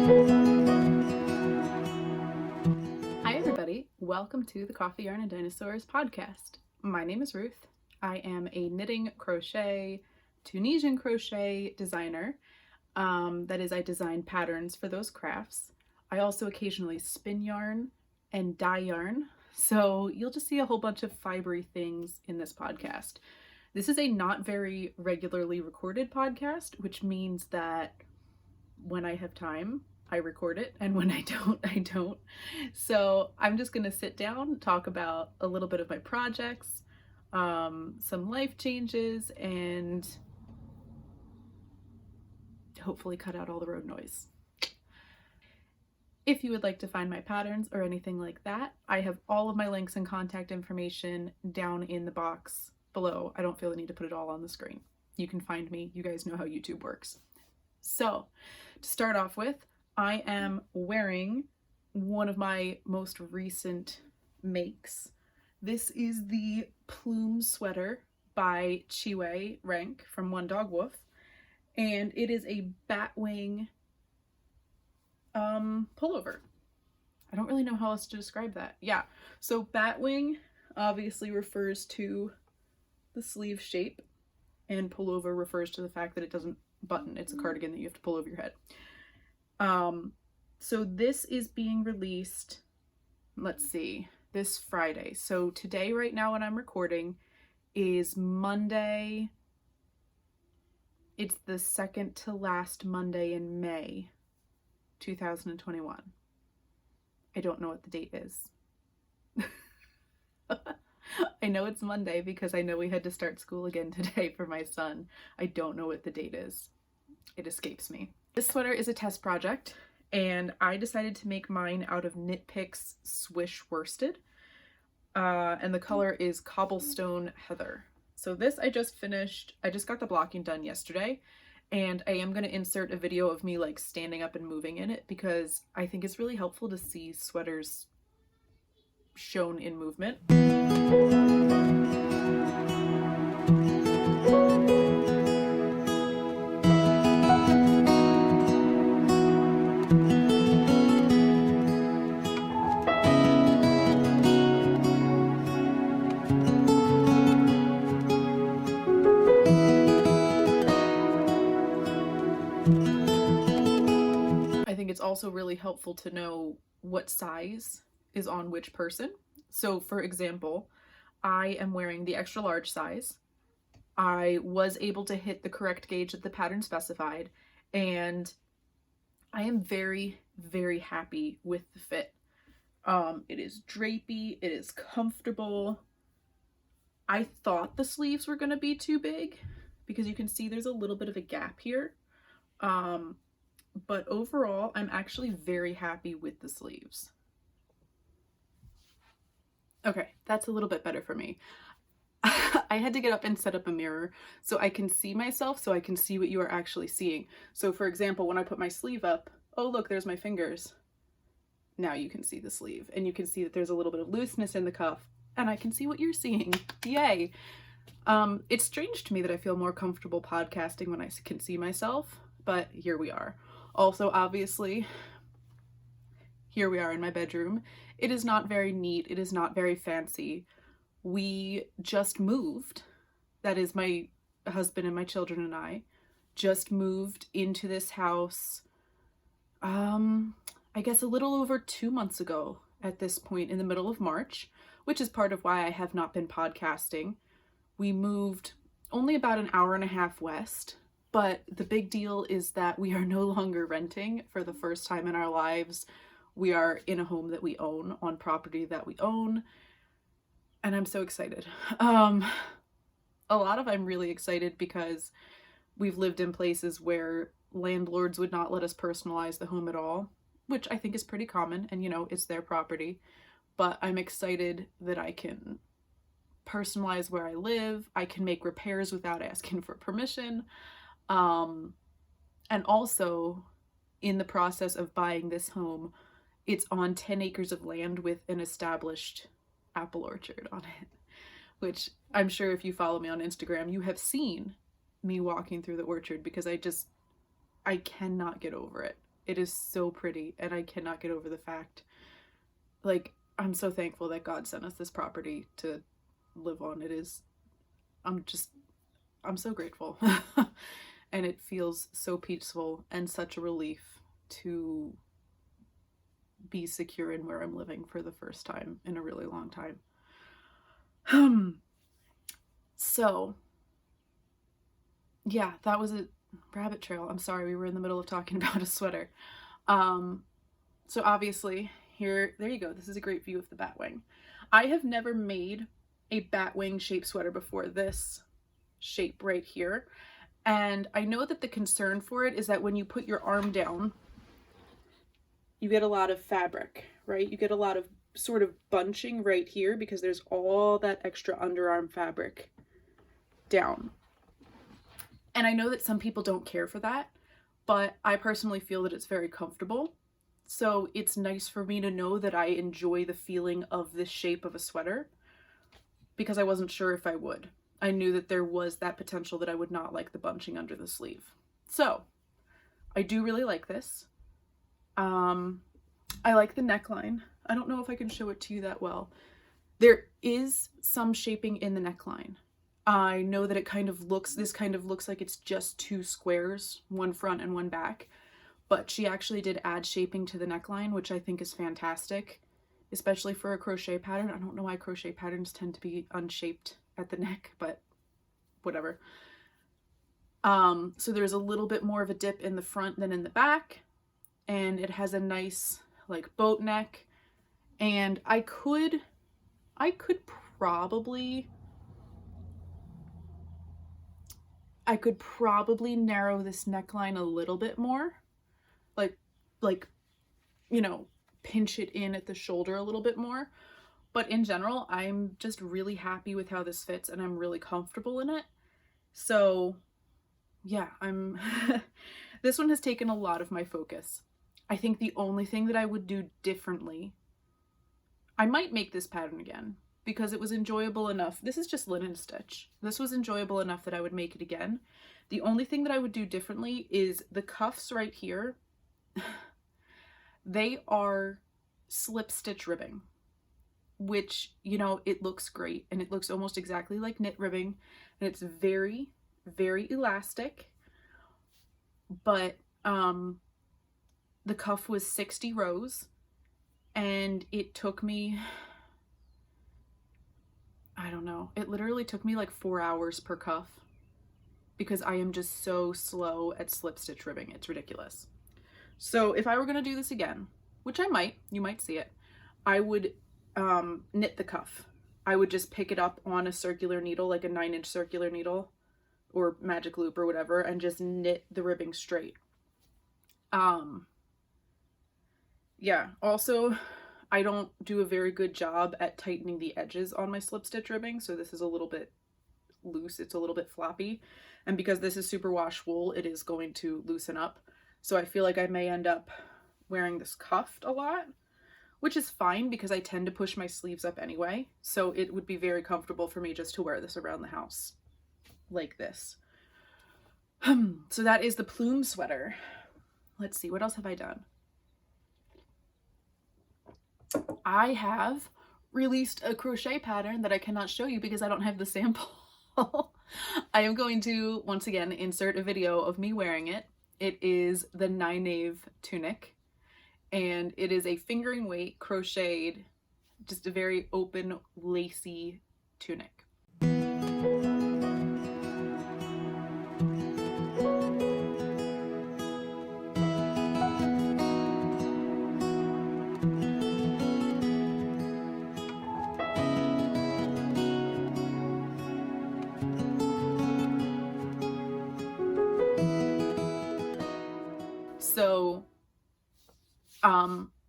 Hi everybody, welcome to the Coffee Yarn Dinosaurs Podcast. My name is Ruth. I am a knitting, crochet, Tunisian crochet designer. That is, I design patterns for those crafts. I also occasionally spin yarn and dye yarn, so you'll just see a whole bunch of fibery things in this podcast. This is a not very regularly recorded podcast, which means that when I have time, I record it, and when I don't, I don't. So I'm just gonna sit down, talk about a little bit of my projects, some life changes, and hopefully cut out all the road noise. If you would like to find my patterns or anything like that, I have all of my links and contact information down in the box below. I don't feel the need to put it all on the screen. You can find me. You guys know how YouTube works. So, to start off with, I am wearing one of my most recent makes. This is the Plume Sweater by Chiwe Rank from One Dog Woof, and it is a batwing pullover. I don't really know how else to describe that. Yeah, so batwing obviously refers to the sleeve shape, and pullover refers to the fact that it doesn't button. It's a cardigan that you have to pull over your head. So this is being released, let's see, this Friday. So today, right now, when I'm recording, is Monday. It's the second to last Monday in May 2021. I don't know what the date is. I know it's Monday because I know we had to start school again today for my son. I don't know what the date is. It escapes me. This sweater is a test project, and I decided to make mine out of Knit Picks Swish Worsted, and the color is Cobblestone Heather. So this I just finished. I just got the blocking done yesterday, and I am going to insert a video of me like standing up and moving in it because I think it's really helpful to see sweaters shown in movement. I think it's also really helpful to know what size is on which person. So for example, I am wearing the extra large size. I was able to hit the correct gauge that the pattern specified, and I am very, very happy with the fit. It is drapey, it is comfortable. I thought the sleeves were gonna be too big because you can see there's a little bit of a gap here. But overall, I'm actually very happy with the sleeves. Okay, that's a little bit better for me. I had to get up and set up a mirror so I can see myself, so I can see what you are actually seeing. So for example, when I put my sleeve up, oh look, there's my fingers. Now you can see the sleeve, and you can see that there's a little bit of looseness in the cuff, and I can see what you're seeing. Yay! It's strange to me that I feel more comfortable podcasting when I can see myself, but here we are. Also, obviously, here we are in my bedroom. It is not very neat. It is not very fancy. We just moved. That is, my husband and my children and I just moved into this house, I guess a little over 2 months ago at this point, in the middle of March, which is part of why I have not been podcasting. We moved only about an hour and a half west, but the big deal is that we are no longer renting. For the first time in our lives, we are in a home that we own, on property that we own, and I'm so excited. I'm really excited because we've lived in places where landlords would not let us personalize the home at all, which I think is pretty common, and you know, it's their property. But I'm excited that I can personalize where I live. I can make repairs without asking for permission. And also, in the process of buying this home, it's on 10 acres of land with an established apple orchard on it, which I'm sure if you follow me on Instagram, you have seen me walking through the orchard because I cannot get over it. It is so pretty, and I cannot get over the fact, like, I'm so thankful that God sent us this property to live on. It is, I'm so grateful. And it feels so peaceful and such a relief to be secure in where I'm living for the first time in a really long time. So yeah, that was a rabbit trail. I'm sorry, we were in the middle of talking about a sweater. So obviously here, there you go. This is a great view of the batwing. I have never made a batwing shaped sweater before this shape right here. And I know that the concern for it is that when you put your arm down, you get a lot of fabric, right? You get a lot of sort of bunching right here because there's all that extra underarm fabric down. And I know that some people don't care for that, but I personally feel that it's very comfortable. So it's nice for me to know that I enjoy the feeling of this shape of a sweater, because I wasn't sure if I would. I knew that there was that potential that I would not like the bunching under the sleeve. So I do really like this. I like the neckline. I don't know if I can show it to you that well. There is some shaping in the neckline. I know that this kind of looks like it's just two squares, one front and one back, but she actually did add shaping to the neckline, which I think is fantastic, especially for a crochet pattern. I don't know why crochet patterns tend to be unshaped at the neck, but whatever. So there's a little bit more of a dip in the front than in the back, and it has a nice like boat neck, and I could probably narrow this neckline a little bit more, like, you know, pinch it in at the shoulder a little bit more. But in general, I'm just really happy with how this fits, and I'm really comfortable in it. So yeah, this one has taken a lot of my focus. I think the only thing that I would do differently, I might make this pattern again because it was enjoyable enough. This is just linen stitch. This was enjoyable enough that I would make it again. The only thing that I would do differently is the cuffs right here. They are slip stitch ribbing, which, you know, it looks great and it looks almost exactly like knit ribbing, and it's very, very elastic. But the cuff was 60 rows, and it took me, I don't know, it literally took me like 4 hours per cuff because I am just so slow at slip stitch ribbing. It's ridiculous. So if I were going to do this again, which I might, you might see it, I would knit the cuff. I would just pick it up on a circular needle, like a 9-inch circular needle or magic loop or whatever, and just knit the ribbing straight. Yeah, also, I don't do a very good job at tightening the edges on my slip stitch ribbing, so this is a little bit loose, it's a little bit floppy, and because this is superwash wool, it is going to loosen up. So I feel like I may end up wearing this cuffed a lot, which is fine because I tend to push my sleeves up anyway, so it would be very comfortable for me just to wear this around the house like this. So that is the Plume Sweater. Let's see, what else have I done? I have released a crochet pattern that I cannot show you because I don't have the sample. I am going to, once again, insert a video of me wearing it. It is the Nyneve tunic, and it is a fingering weight crocheted, just a very open, lacy tunic. So,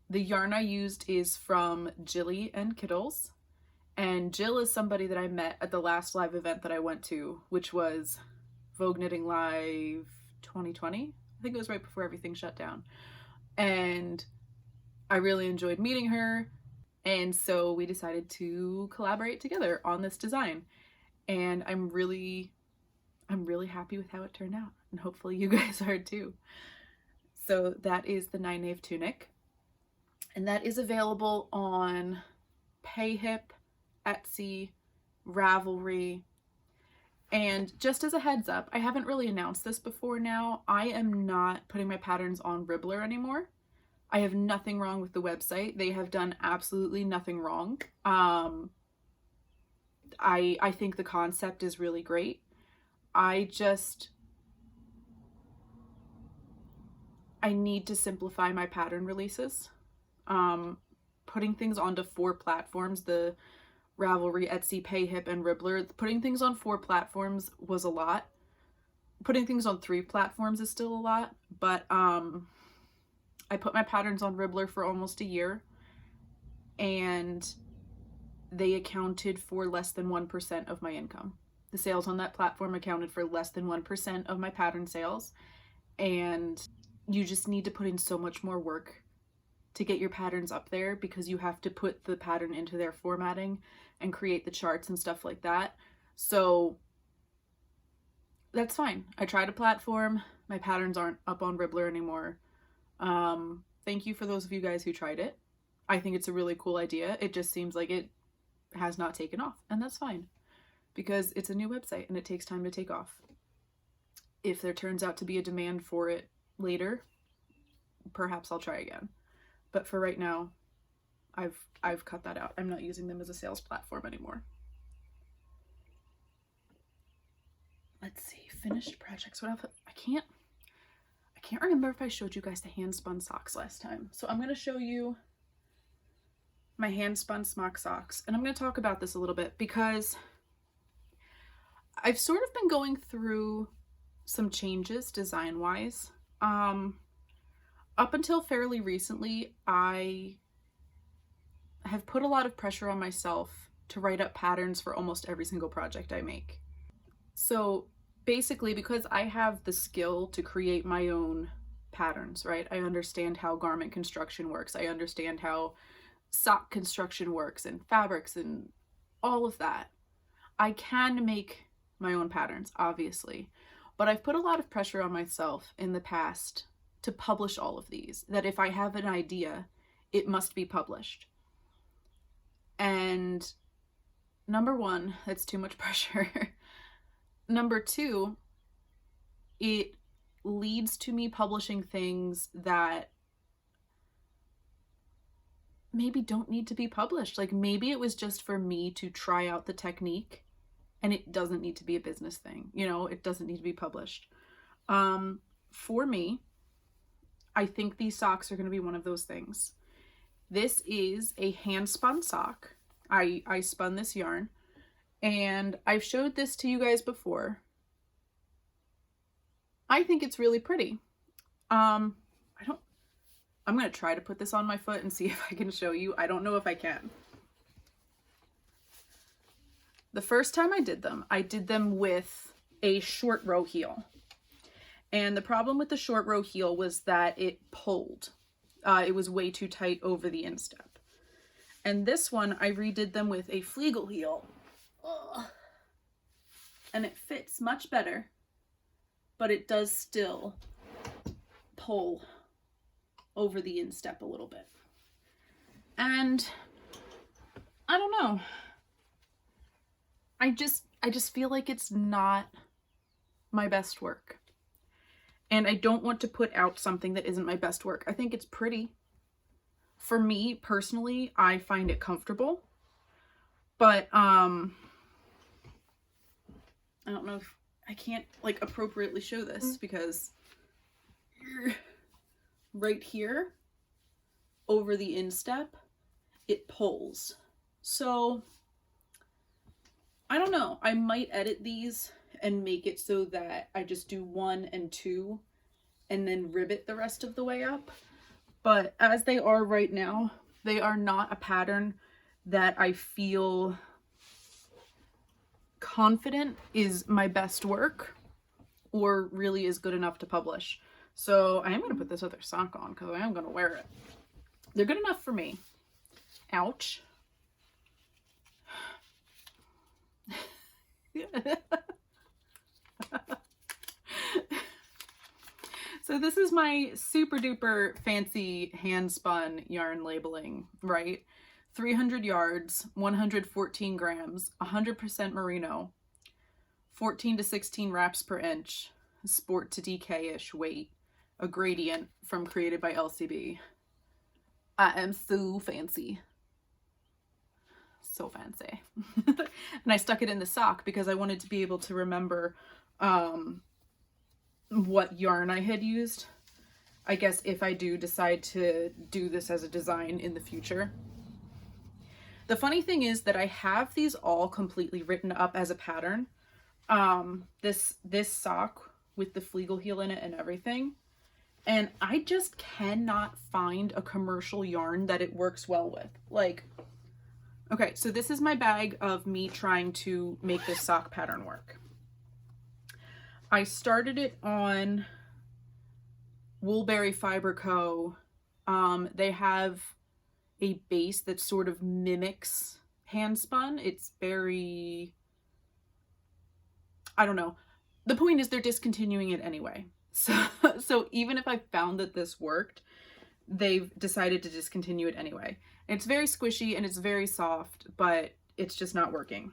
the yarn I used is from Jilly and Kittles, and Jill is somebody that I met at the last live event that I went to, which was Vogue Knitting Live 2020. I think it was right before everything shut down, and I really enjoyed meeting her, and so we decided to collaborate together on this design, and I'm really happy with how it turned out, and hopefully you guys are too. So that is the Nyneve tunic. And that is available on Payhip, Etsy, Ravelry. And just as a heads up, I haven't really announced this before now, I am not putting my patterns on Ribbler anymore. I have nothing wrong with the website. They have done absolutely nothing wrong. I think the concept is really great. I need to simplify my pattern releases. Putting things onto 4 platforms, the Ravelry, Etsy, Payhip, and Ribbler. Putting things on 4 platforms was a lot. Putting things on 3 platforms is still a lot, but I put my patterns on Ribbler for almost a year, and they accounted for less than 1% of my income. The sales on that platform accounted for less than 1% of my pattern sales, and you just need to put in so much more work to get your patterns up there, because you have to put the pattern into their formatting and create the charts and stuff like that. So that's fine. I tried a platform. My patterns aren't up on Ribbler anymore. Thank you for those of you guys who tried it. I think it's a really cool idea. It just seems like it has not taken off, and that's fine, because it's a new website and it takes time to take off. If there turns out to be a demand for it later, perhaps I'll try again. But for right now, I've cut that out. I'm not using them as a sales platform anymore. Let's see, finished projects. What else? I can't remember if I showed you guys the hand spun socks last time. So I'm going to show you my hand spun Smock socks. And I'm going to talk about this a little bit because I've sort of been going through some changes design wise. Up until fairly recently, I have put a lot of pressure on myself to write up patterns for almost every single project I make. So basically, because I have the skill to create my own patterns, right? I understand how garment construction works. I understand how sock construction works and fabrics and all of that. I can make my own patterns, obviously, but I've put a lot of pressure on myself in the past to publish all of these, that if I have an idea, it must be published. And number one, that's too much pressure. Number two, it leads to me publishing things that maybe don't need to be published. Like maybe it was just for me to try out the technique and it doesn't need to be a business thing. You know, it doesn't need to be published. For me, I think these socks are going to be one of those things. This is a hand spun sock. I spun this yarn and I've showed this to you guys before. I think it's really pretty. I'm going to try to put this on my foot and see if I can show you. I don't know if I can. The first time I did them with a short row heel. And the problem with the short row heel was that it pulled. It was way too tight over the instep. And this one, I redid them with a Flegel heel. Ugh. And it fits much better, but it does still pull over the instep a little bit. And I don't know. I just feel like it's not my best work. And I don't want to put out something that isn't my best work. I think it's pretty. For me, personally, I find it comfortable. But, I don't know if I can't, like, appropriately show this because right here, over the instep, it pulls. So, I don't know. I might edit these and make it so that I just do 1 and 2 and then ribbit the rest of the way up. But as they are right now, they are not a pattern that I feel confident is my best work or really is good enough to publish. So I am going to put this other sock on because I am going to wear it. They're good enough for me. Ouch. So this is my super duper fancy hand spun yarn labeling, right? 300 yards, 114 grams, 100% merino, 14 to 16 wraps per inch, sport to DK-ish weight, a gradient from Created by LCB. I am so fancy. So fancy. And I stuck it in the sock because I wanted to be able to remember what yarn I had used. I guess if I do decide to do this as a design in the future. The funny thing is that I have these all completely written up as a pattern. This sock with the Flegel heel in it and everything. And I just cannot find a commercial yarn that it works well with. Like, okay, so this is my bag of me trying to make this sock pattern work. I started it on Woolberry Fiber Co. They have a base that sort of mimics hand spun. It's very, I don't know. The point is they're discontinuing it anyway. So even if I found that this worked, they've decided to discontinue it anyway. It's very squishy and it's very soft, but it's just not working.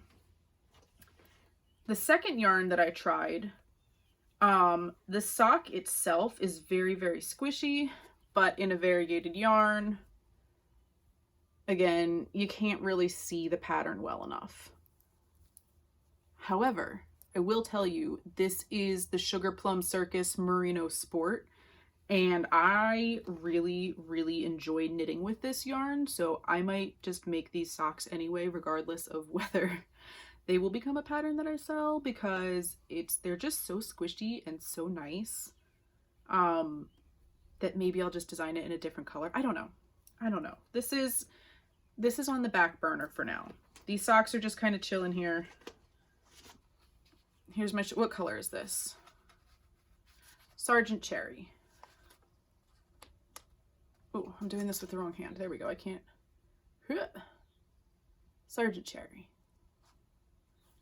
The second yarn that I tried, the sock itself is very, very squishy, but in a variegated yarn. Again, you can't really see the pattern well enough. However, I will tell you, this is the Sugar Plum Circus Merino Sport, and I really, really enjoy knitting with this yarn, so I might just make these socks anyway, regardless of whether they will become a pattern that I sell, because they're just so squishy and so nice that maybe I'll just design it in a different color. I don't know. This is on the back burner for now. These socks are just kind of chilling here. Here's my, what color is this? Sargent Cherry. Oh, I'm doing this with the wrong hand. There we go. I can't. Sargent Cherry.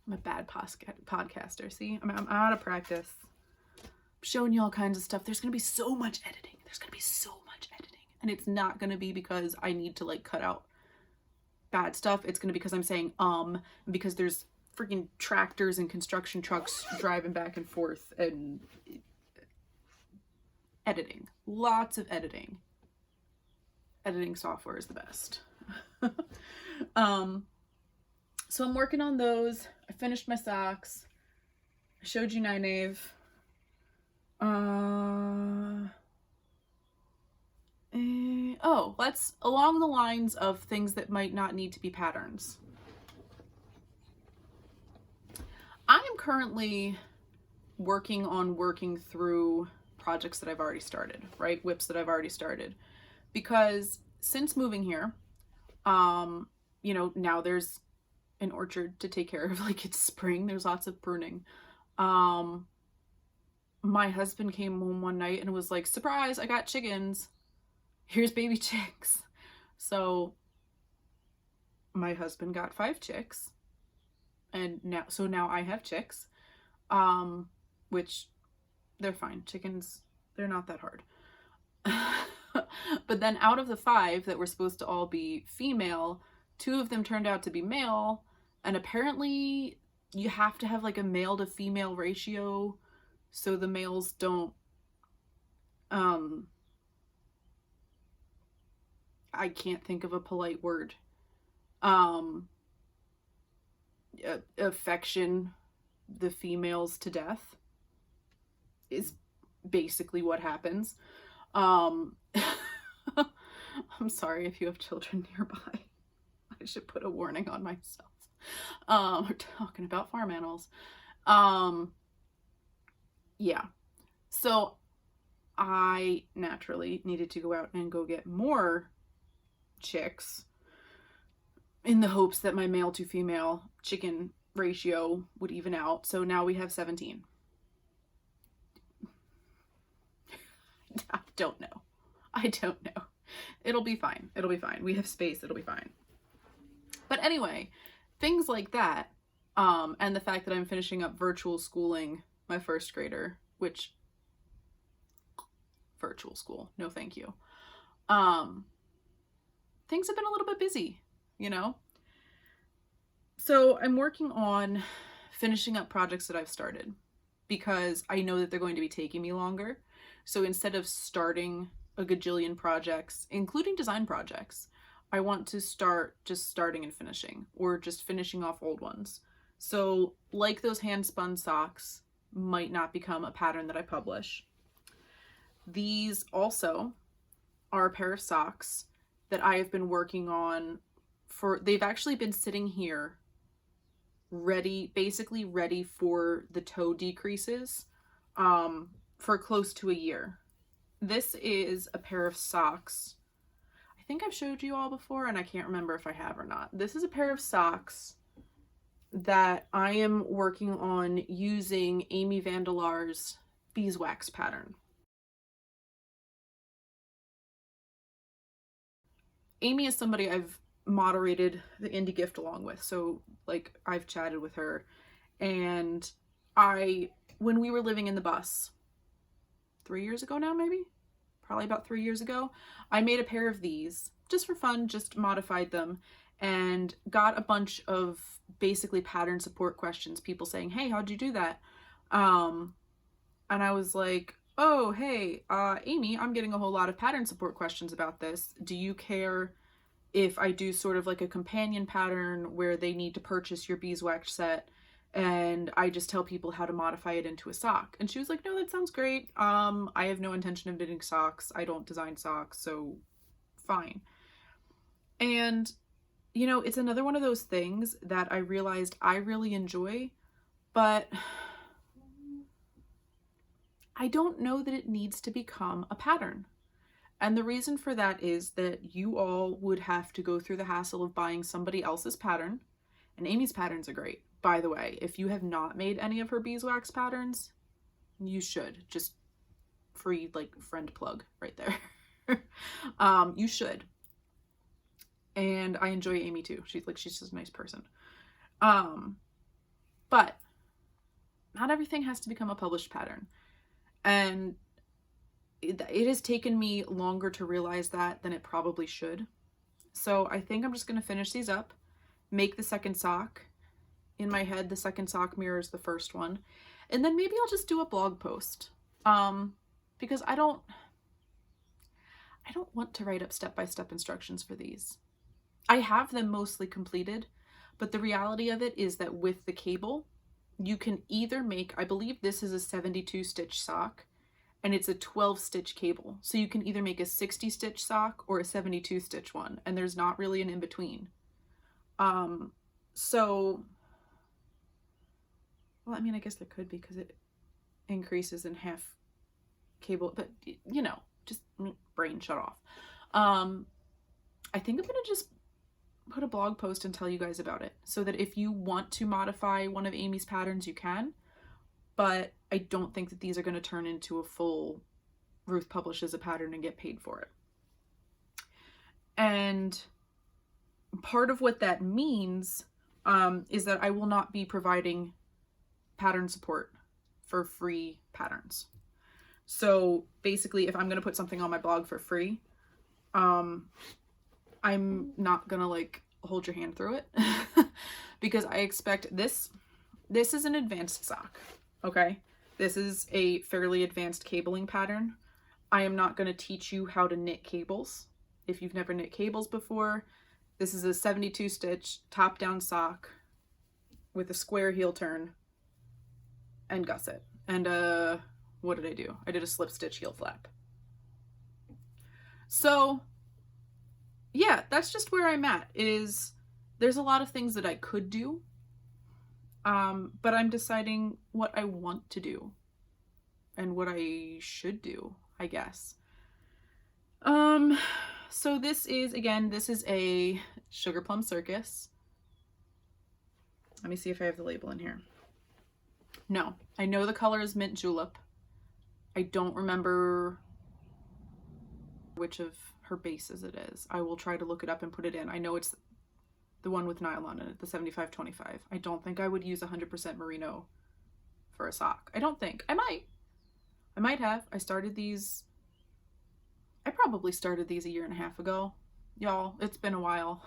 I'm a bad podcaster. See, I'm out of practice. I'm showing you all kinds of stuff. There's going to be so much editing. And it's not going to be because I need to like cut out bad stuff. It's going to be because I'm saying, because there's freaking tractors and construction trucks driving back and forth and editing. Lots of editing. Editing software is the best. So I'm working on those. I finished my socks. I showed you Nyneve. Oh, let's along the lines of things that might not need to be patterns. I am currently working through projects that I've already started, right? WIPs that I've already started, because since moving here, you know, now there's an orchard to take care of. Like, it's spring, there's lots of pruning. My husband came home one night and was like, surprise, I got chickens. Here's baby chicks. So my husband got 5 chicks. And now I have chicks, which they're fine. Chickens, they're not that hard. But then out of the 5 that were supposed to all be female, 2 of them turned out to be male. And apparently you have to have like a male to female ratio so the males don't, I can't think of a polite word, affection the females to death is basically what happens. I'm sorry if you have children nearby. I should put a warning on myself. We're talking about farm animals. Yeah. So I naturally needed to go out and go get more chicks in the hopes that my male to female chicken ratio would even out. So now we have 17. I don't know. It'll be fine. We have space. It'll be fine. But anyway, things like that, and the fact that I'm finishing up virtual schooling my first grader, which virtual school. No, thank you. Things have been a little bit busy, you know? So I'm working on finishing up projects that I've started because I know that they're going to be taking me longer. So instead of starting a gajillion projects, including design projects, I want to start just starting and finishing, or just finishing off old ones. So like those hand spun socks might not become a pattern that I publish. These also are a pair of socks that I have been working on they've actually been sitting here ready, basically ready for the toe decreases, for close to a year. This is a pair of socks. I think I've showed you all before and I can't remember if I have or not. This is a pair of socks that I am working on using Amy Vandelar's beeswax pattern. Amy is somebody I've moderated the indie gift along with, so like I've chatted with her, and when we were living in the bus 3 years ago now, maybe probably about 3 years ago, I made a pair of these just for fun, just modified them, and got a bunch of basically pattern support questions, people saying, hey, how'd you do that? And I was like, oh, hey, Amy, I'm getting a whole lot of pattern support questions about this. Do you care if I do sort of like a companion pattern where they need to purchase your beeswax set and I just tell people how to modify it into a sock? And she was like, no, that sounds great. I have no intention of knitting socks. I don't design socks, so fine. And, you know, it's another one of those things that I realized I really enjoy, but I don't know that it needs to become a pattern. And the reason for that is that you all would have to go through the hassle of buying somebody else's pattern. And Amy's patterns are great. By the way, if you have not made any of her beeswax patterns, you should. Just free, like, friend plug right there. You should. And I enjoy Amy too. She's just a nice person. But not everything has to become a published pattern. And it has taken me longer to realize that than it probably should. So I think I'm just going to finish these up, make the second sock. In my head, the second sock mirrors the first one. And then maybe I'll just do a blog post. Because I don't want to write up step-by-step instructions for these. I have them mostly completed, but the reality of it is that with the cable, you can either make, I believe this is a 72 stitch sock, and it's a 12 stitch cable. So you can either make a 60 stitch sock or a 72 stitch one, and there's not really an in-between. So, well, I mean, I guess there could be because it increases in half cable, but you know, just brain shut off. I think I'm gonna just put a blog post and tell you guys about it so that if you want to modify one of Amy's patterns, you can. But I don't think that these are going to turn into a full Ruth publishes a pattern and get paid for it. And part of what that means is that I will not be providing pattern support for free patterns. So basically, if I'm going to put something on my blog for free, I'm not going to like hold your hand through it because I expect this is an advanced sock. Okay, this is a fairly advanced cabling pattern. I am not going to teach you how to knit cables. If you've never knit cables before, this is a 72 stitch top down sock with a square heel turn and gusset. And what did I do? I did a slip stitch heel flap. So yeah, that's just where I'm at. There's a lot of things that I could do. But I'm deciding what I want to do and what I should do, I guess. So this is a Sugar Plum Circus. Let me see if I have the label in here. No, I know the color is Mint Julep. I don't remember which of her bases it is. I will try to look it up and put it in. I know it's the one with nylon in it, the 75-25. I don't think I would use 100% merino for a sock. I don't think. I might have. I started these I probably started these a year and a half ago. Y'all, it's been a while.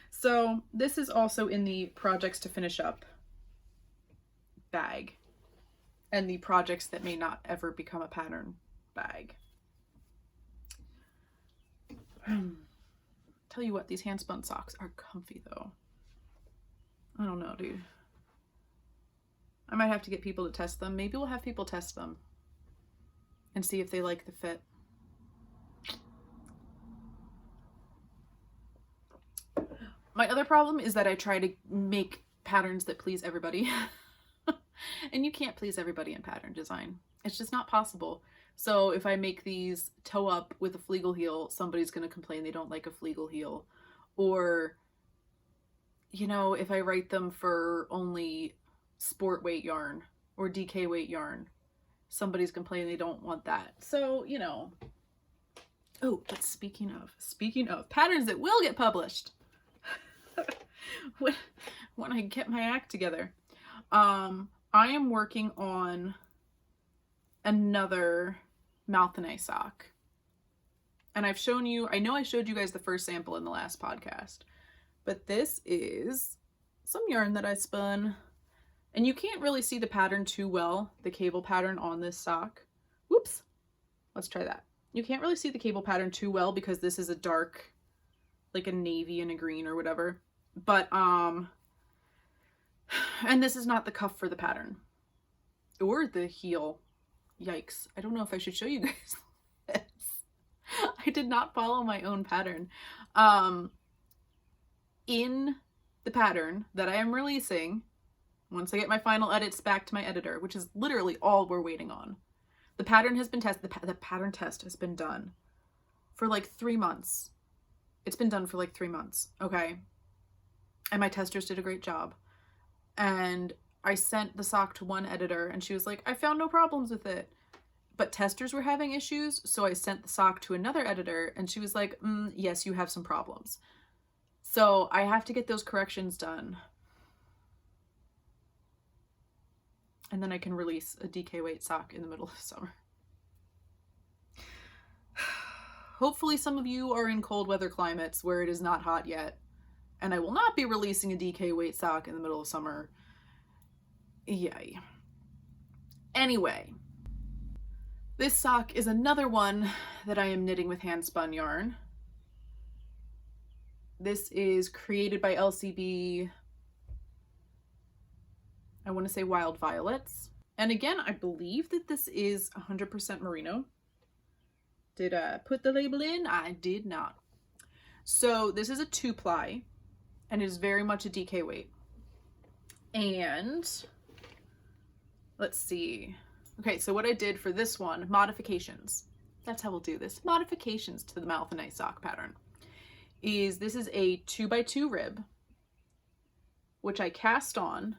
So this is also in the projects to finish up bag, and the projects that may not ever become a pattern bag. Tell you what, these hand spun socks are comfy though. I don't know, dude. I might have to get people to test them. Maybe we'll have people test them and see if they like the fit. My other problem is that I try to make patterns that please everybody. And you can't please everybody in pattern design. It's just not possible. So if I make these toe up with a fleagle heel, somebody's going to complain they don't like a fleagle heel. Or, you know, if I write them for only sport weight yarn or DK weight yarn, somebody's complaining they don't want that. So, you know. Oh, but speaking of patterns that will get published when I get my act together, I am working on another Malthinae sock. And I've shown you, I know I showed you guys the first sample in the last podcast, but this is some yarn that I spun. And you can't really see the pattern too well, the cable pattern on this sock. Whoops. Let's try that. You can't really see the cable pattern too well because this is a dark, like a navy and a green or whatever. But, and this is not the cuff for the pattern. Or the heel. Yikes. I don't know if I should show you guys this. I did not follow my own pattern. In the pattern that I am releasing, once I get my final edits back to my editor, which is literally all we're waiting on. The pattern has been tested. The pattern test has been done for like 3 months. It's been done for like 3 months. Okay. And my testers did a great job. And I sent the sock to one editor and she was like, I found no problems with it. But testers were having issues. So I sent the sock to another editor and she was like, yes, you have some problems. So I have to get those corrections done. And then I can release a DK weight sock in the middle of summer. Hopefully some of you are in cold weather climates where it is not hot yet. And I will not be releasing a DK weight sock in the middle of summer. Yay. Anyway, this sock is another one that I am knitting with hand spun yarn. This is created by LCB. I want to say Wild Violets. And again, I believe that this is 100% merino. Did I put the label in? I did not. So this is a 2-ply and it is very much a DK weight. And let's see. Okay, so what I did for this one, modifications. That's how we'll do this. Modifications to the Malthinae sock pattern. This is a 2x2 rib, which I cast on,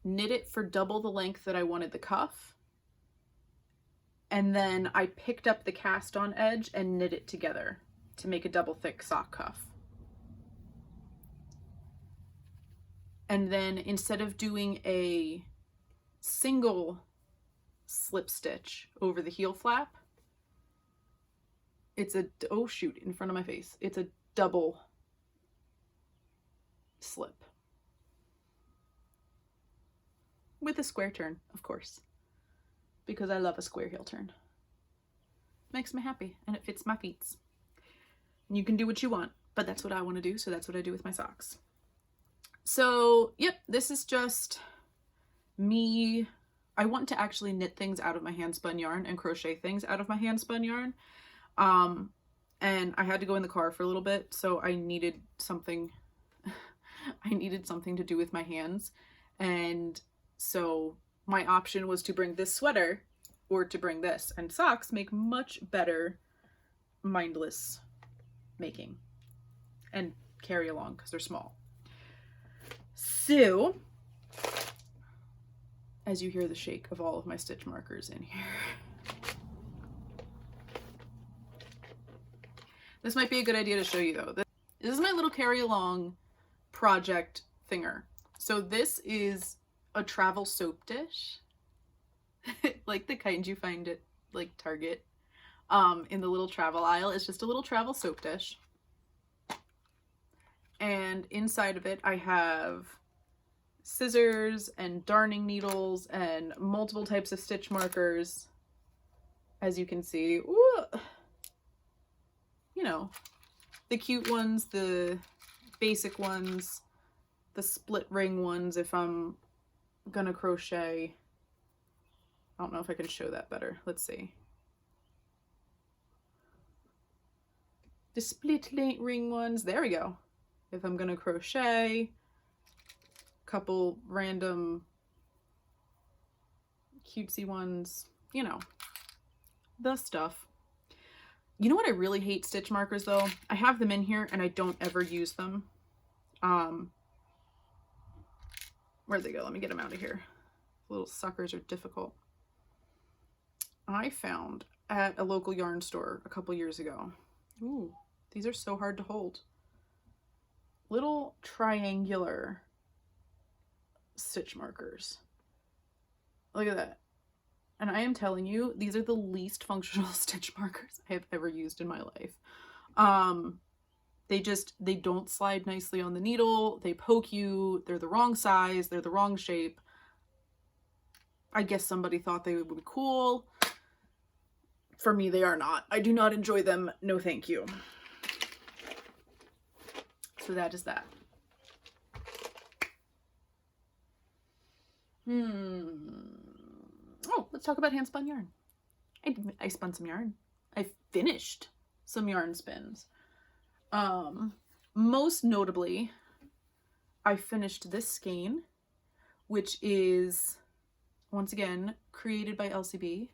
knit it for double the length that I wanted the cuff, and then I picked up the cast on edge and knit it together to make a double thick sock cuff. And then instead of doing a single slip stitch over the heel flap, it's a, oh shoot, in front of my face. It's a double slip. With a square turn, of course. Because I love a square heel turn. Makes me happy and it fits my feet. And you can do what you want, but that's what I want to do, so that's what I do with my socks. So, yep, this is just me. I want to actually knit things out of my hand spun yarn and crochet things out of my hand spun yarn. And I had to go in the car for a little bit, so I needed something to do with my hands. And so my option was to bring this sweater or to bring this, and socks make much better mindless making and carry along because they're small. So, as you hear the shake of all of my stitch markers in here, this might be a good idea to show you though. This is my little carry along project thinger. So this is a travel soap dish, like the kind you find at like Target. in the little travel aisle. It's just a little travel soap dish. And inside of it, I have scissors and darning needles and multiple types of stitch markers. As you can see, ooh, you know, the cute ones, the basic ones, the split ring ones if I'm gonna crochet. I don't know if I can show that better. Let's see. The split ring ones, there we go. If I'm gonna crochet, couple random cutesy ones, you know, the stuff. You know what I really hate stitch markers though? I have them in here and I don't ever use them. Where'd they go? Let me get them out of here. Little suckers are difficult. I found at a local yarn store a couple years ago. Ooh, these are so hard to hold. Little triangular stitch markers. Look at that. And I am telling you, these are the least functional stitch markers I have ever used in my life. They don't slide nicely on the needle. They poke you. They're the wrong size. They're the wrong shape. I guess somebody thought they would be cool. For me, they are not. I do not enjoy them. No, thank you. So that is that. Oh, let's talk about hand spun yarn. I spun some yarn. I finished some yarn spins. Most notably, I finished this skein, which is, once again, created by LCB,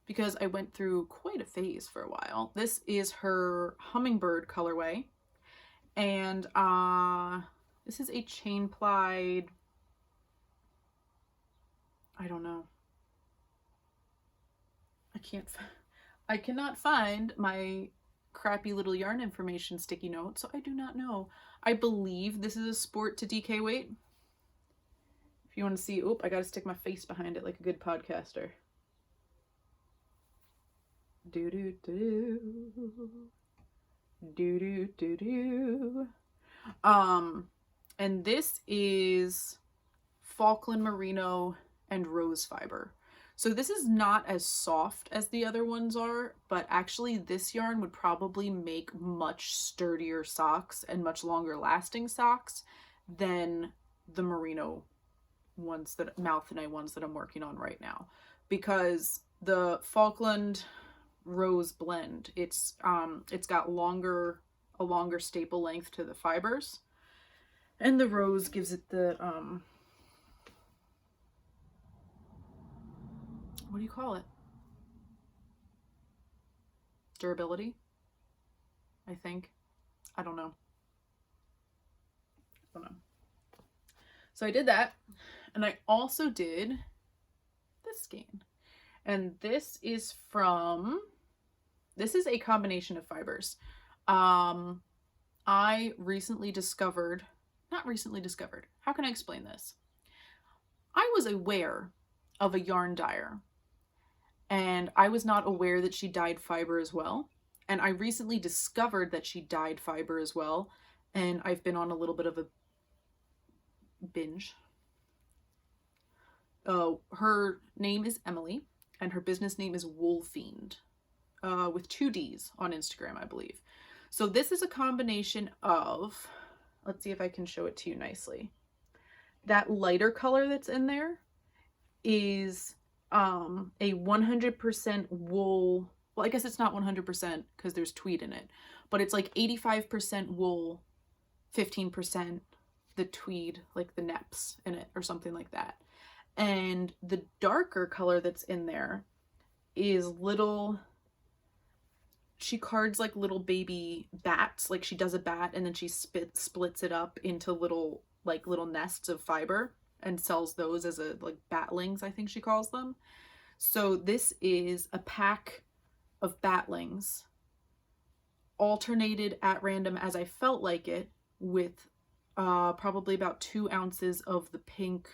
because I went through quite a phase for a while. This is her hummingbird colorway, and this is a chain plied, I don't know. I cannot find my crappy little yarn information sticky note, so I do not know. I believe this is a sport to DK weight. If you want to see, I gotta stick my face behind it like a good podcaster. Do do do do do do do. And this is Falkland Merino and rose fiber. So this is not as soft as the other ones are, but actually this yarn would probably make much sturdier socks and much longer lasting socks than the merino ones, that Malthinae ones that I'm working on right now. Because the Falkland rose blend, it's got a longer staple length to the fibers, and the rose gives it the what do you call it? Durability, I think. I don't know. So I did that, and I also did this skein. And this is a combination of fibers. I recently discovered, how can I explain this? I was aware of a yarn dyer, and I was not aware that she dyed fiber as well. And I recently discovered that she dyed fiber as well, and I've been on a little bit of a binge. Her name is Emily, and her business name is Woolfiend, with 2 D's on Instagram, I believe. So this is a combination of, let's see if I can show it to you nicely. That lighter color that's in there is a 100% wool. Well, I guess it's not 100% because there's tweed in it, but it's like 85% wool, 15% the tweed, like the neps in it or something like that. And the darker color that's in there is she cards like little baby bats, like she does a bat and then she splits it up into little nests of fiber and sells those as like batlings, I think she calls them. So this is a pack of batlings alternated at random as I felt like it, with probably about 2 ounces of the pink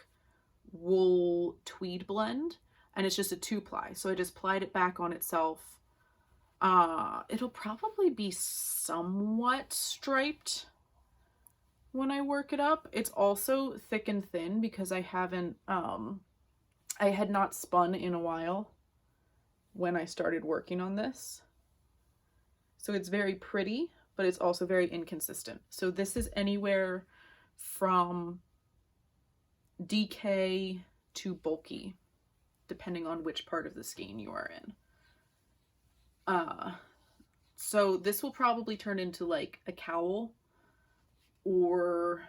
wool tweed blend, and it's just a 2-ply. So I just plied it back on itself It'll probably be somewhat striped when I work it up. It's also thick and thin because I haven't, I had not spun in a while when I started working on this. So it's very pretty, but it's also very inconsistent. So this is anywhere from DK to bulky, depending on which part of the skein you are in. So this will probably turn into like a cowl, or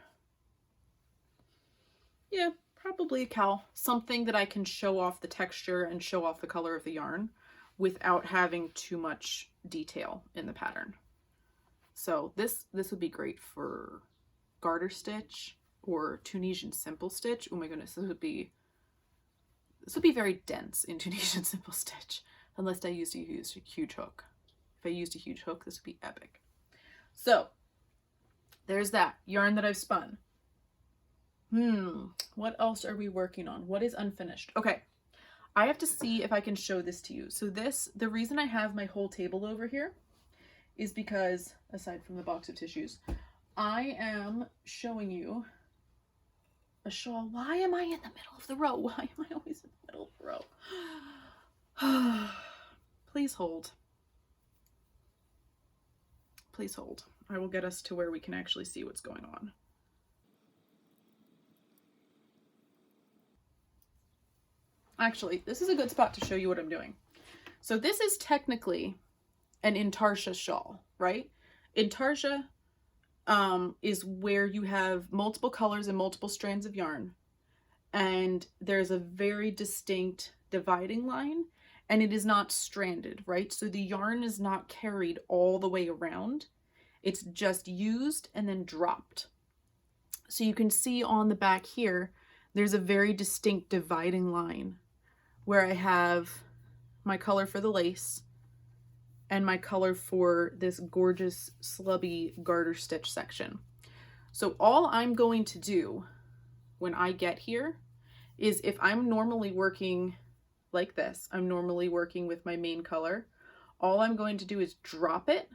yeah, probably a cowl. Something that I can show off the texture and show off the color of the yarn without having too much detail in the pattern. So this would be great for garter stitch or Tunisian simple stitch. Oh my goodness, this would be very dense in Tunisian simple stitch, unless I used a huge hook. If I used a huge hook, this would be epic. So there's that yarn that I've spun. What else are we working on? What is unfinished? Okay, I have to see if I can show this to you. So the reason I have my whole table over here is because, aside from the box of tissues, I am showing you a shawl. Why am I in the middle of the row? Why am I always in the middle of the row? Please hold. Please hold. I will get us to where we can actually see what's going on. Actually, this is a good spot to show you what I'm doing. So this is technically an Intarsia shawl, right? Intarsia is where you have multiple colors and multiple strands of yarn, and there's a very distinct dividing line, and it is not stranded, right? So the yarn is not carried all the way around. It's just used and then dropped. So you can see on the back here, there's a very distinct dividing line where I have my color for the lace and my color for this gorgeous slubby garter stitch section. So all I'm going to do when I get here is, if I'm normally working like this, I'm normally working with my main color, all I'm going to do is drop it,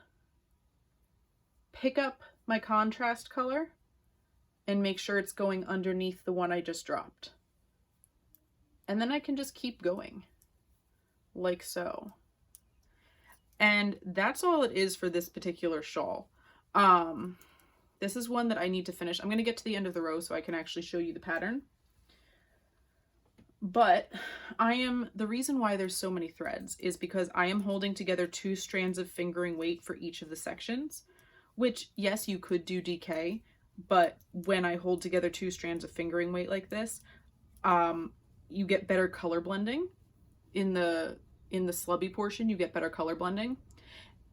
pick up my contrast color, and make sure it's going underneath the one I just dropped. And then I can just keep going like so. And that's all it is for this particular shawl. This is one that I need to finish. I'm going to get to the end of the row so I can actually show you the pattern. But the reason why there's so many threads is because I am holding together 2 strands of fingering weight for each of the sections, which, yes, you could do DK, but when I hold together 2 strands of fingering weight like this, you get better color blending in the slubby portion. You get better color blending,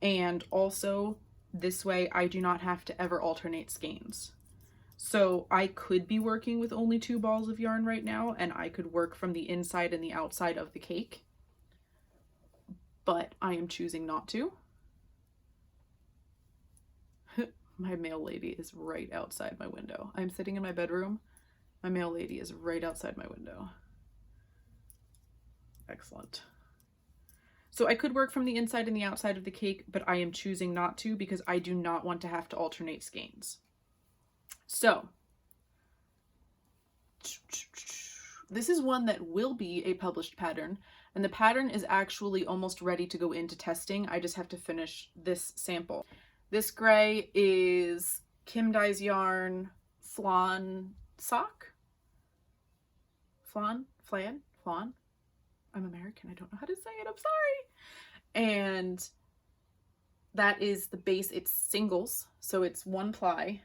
and also this way I do not have to ever alternate skeins. So I could be working with only 2 balls of yarn right now, and I could work from the inside and the outside of the cake, but I am choosing not to. My mail lady is right outside my window. I'm sitting in my bedroom. My mail lady is right outside my window. Excellent. So I could work from the inside and the outside of the cake, but I am choosing not to because I do not want to have to alternate skeins. So this is one that will be a published pattern, and the pattern is actually almost ready to go into testing. I just have to finish this sample. This gray is Kim Dye's yarn Flan Sock? Flan? I'm American, I don't know how to say it, I'm sorry. And that is the base. It's singles, so it's 1 ply.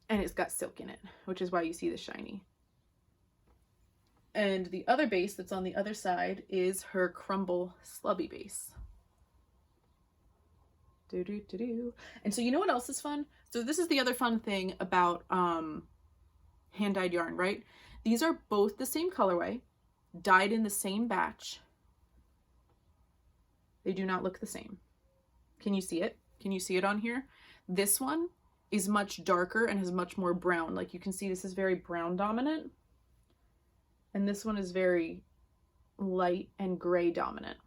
And it's got silk in it, which is why you see the shiny. And the other base that's on the other side is her crumble slubby base. And so you know what else is fun? So this is the other fun thing about hand-dyed yarn, right? These are both the same colorway, dyed in the same batch. They do not look the same. Can you see it? Can you see it on here? This one is much darker and has much more brown. Like you can see, this is very brown dominant. And this one is very light and gray dominant.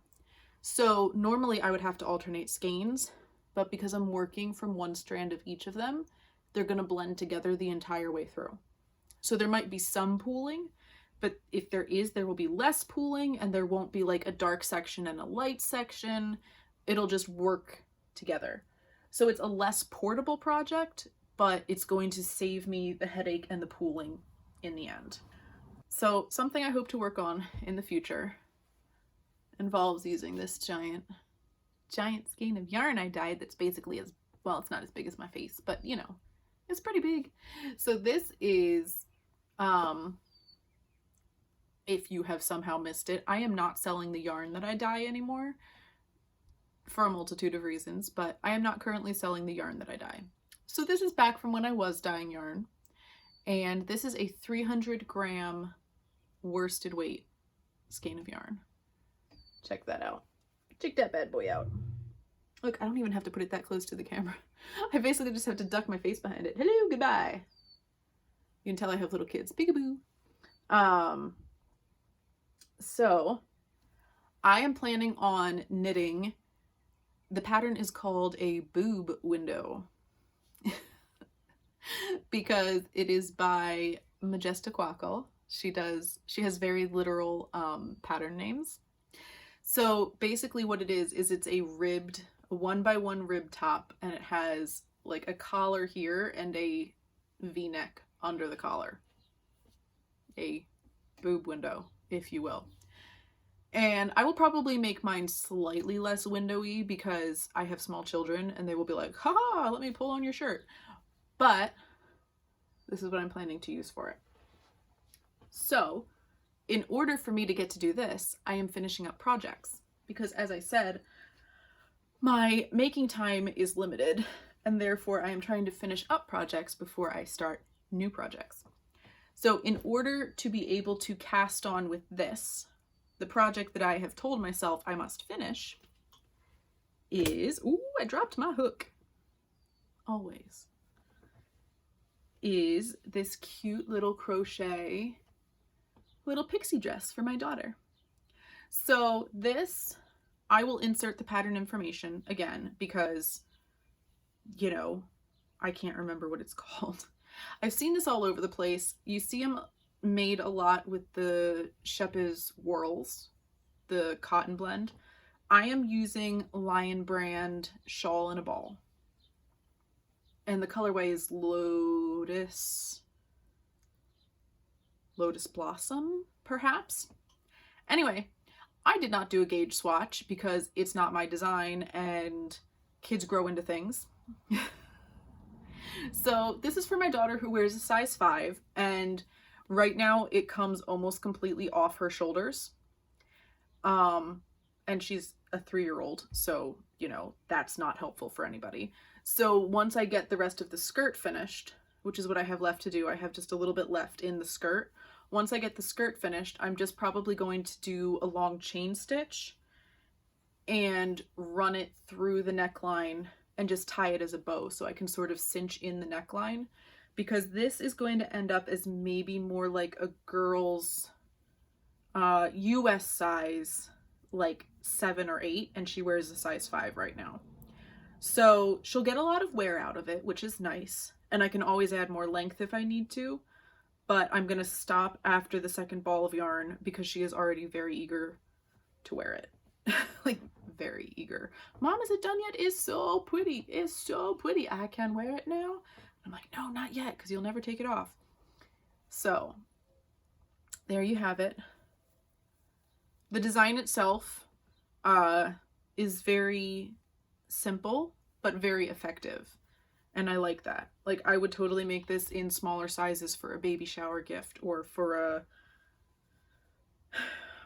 So normally I would have to alternate skeins, but because I'm working from one strand of each of them, they're going to blend together the entire way through. So there might be some pooling, but if there is, there will be less pooling, and there won't be like a dark section and a light section. It'll just work together. So it's a less portable project, but it's going to save me the headache and the pooling in the end. So something I hope to work on in the future involves using this giant skein of yarn I dyed that's basically as, well, it's not as big as my face, but you know, it's pretty big. So this is, if you have somehow missed it, I am not selling the yarn that I dye anymore for a multitude of reasons, but I am not currently selling the yarn that I dye. So this is back from when I was dyeing yarn, and this is a 300 gram worsted weight skein of yarn. Check that out. Check that bad boy out. Look, I don't even have to put it that close to the camera. I basically just have to duck my face behind it. Hello, goodbye. You can tell I have little kids. Peekaboo. So I am planning on knitting. The pattern is called a boob window because it is by Majestic Wackle. She has very literal pattern names. So basically what it is it's a ribbed, a 1x1 rib top, and it has like a collar here and a V-neck under the collar. A boob window, if you will. And I will probably make mine slightly less windowy because I have small children and they will be like, haha, let me pull on your shirt. But this is what I'm planning to use for it. So in order for me to get to do this, I am finishing up projects because, as I said, my making time is limited, and therefore I am trying to finish up projects before I start new projects. So in order to be able to cast on with this, the project that I have told myself I must finish is, ooh, I dropped my hook, always, is this cute little crochet little pixie dress for my daughter. So this, I will insert the pattern information again because, you know, I can't remember what it's called. I've seen this all over the place. You see them made a lot with the Shepis Whirls, the cotton blend. I am using Lion Brand Shawl in a Ball. And the colorway is Lotus Blossom, perhaps? Anyway, I did not do a gauge swatch because it's not my design and kids grow into things. So this is for my daughter who wears a size 5, and right now it comes almost completely off her shoulders. And she's a 3-year-old, so, you know, that's not helpful for anybody. So once I get the rest of the skirt finished, which is what I have left to do, I have just a little bit left in the skirt. Once I get the skirt finished, I'm just probably going to do a long chain stitch and run it through the neckline and just tie it as a bow so I can sort of cinch in the neckline, because this is going to end up as maybe more like a girl's US size, like 7 or 8, and she wears a size 5 right now. So she'll get a lot of wear out of it, which is nice, and I can always add more length if I need to, but I'm gonna stop after the second ball of yarn because she is already very eager to wear it. Like, very eager. Mom, is it done yet? It's so pretty. It's so pretty. I can wear it now. I'm like, no, not yet, because you'll never take it off. So there you have it. The design itself is very simple, but very effective. And I like that. Like, I would totally make this in smaller sizes for a baby shower gift, or for a,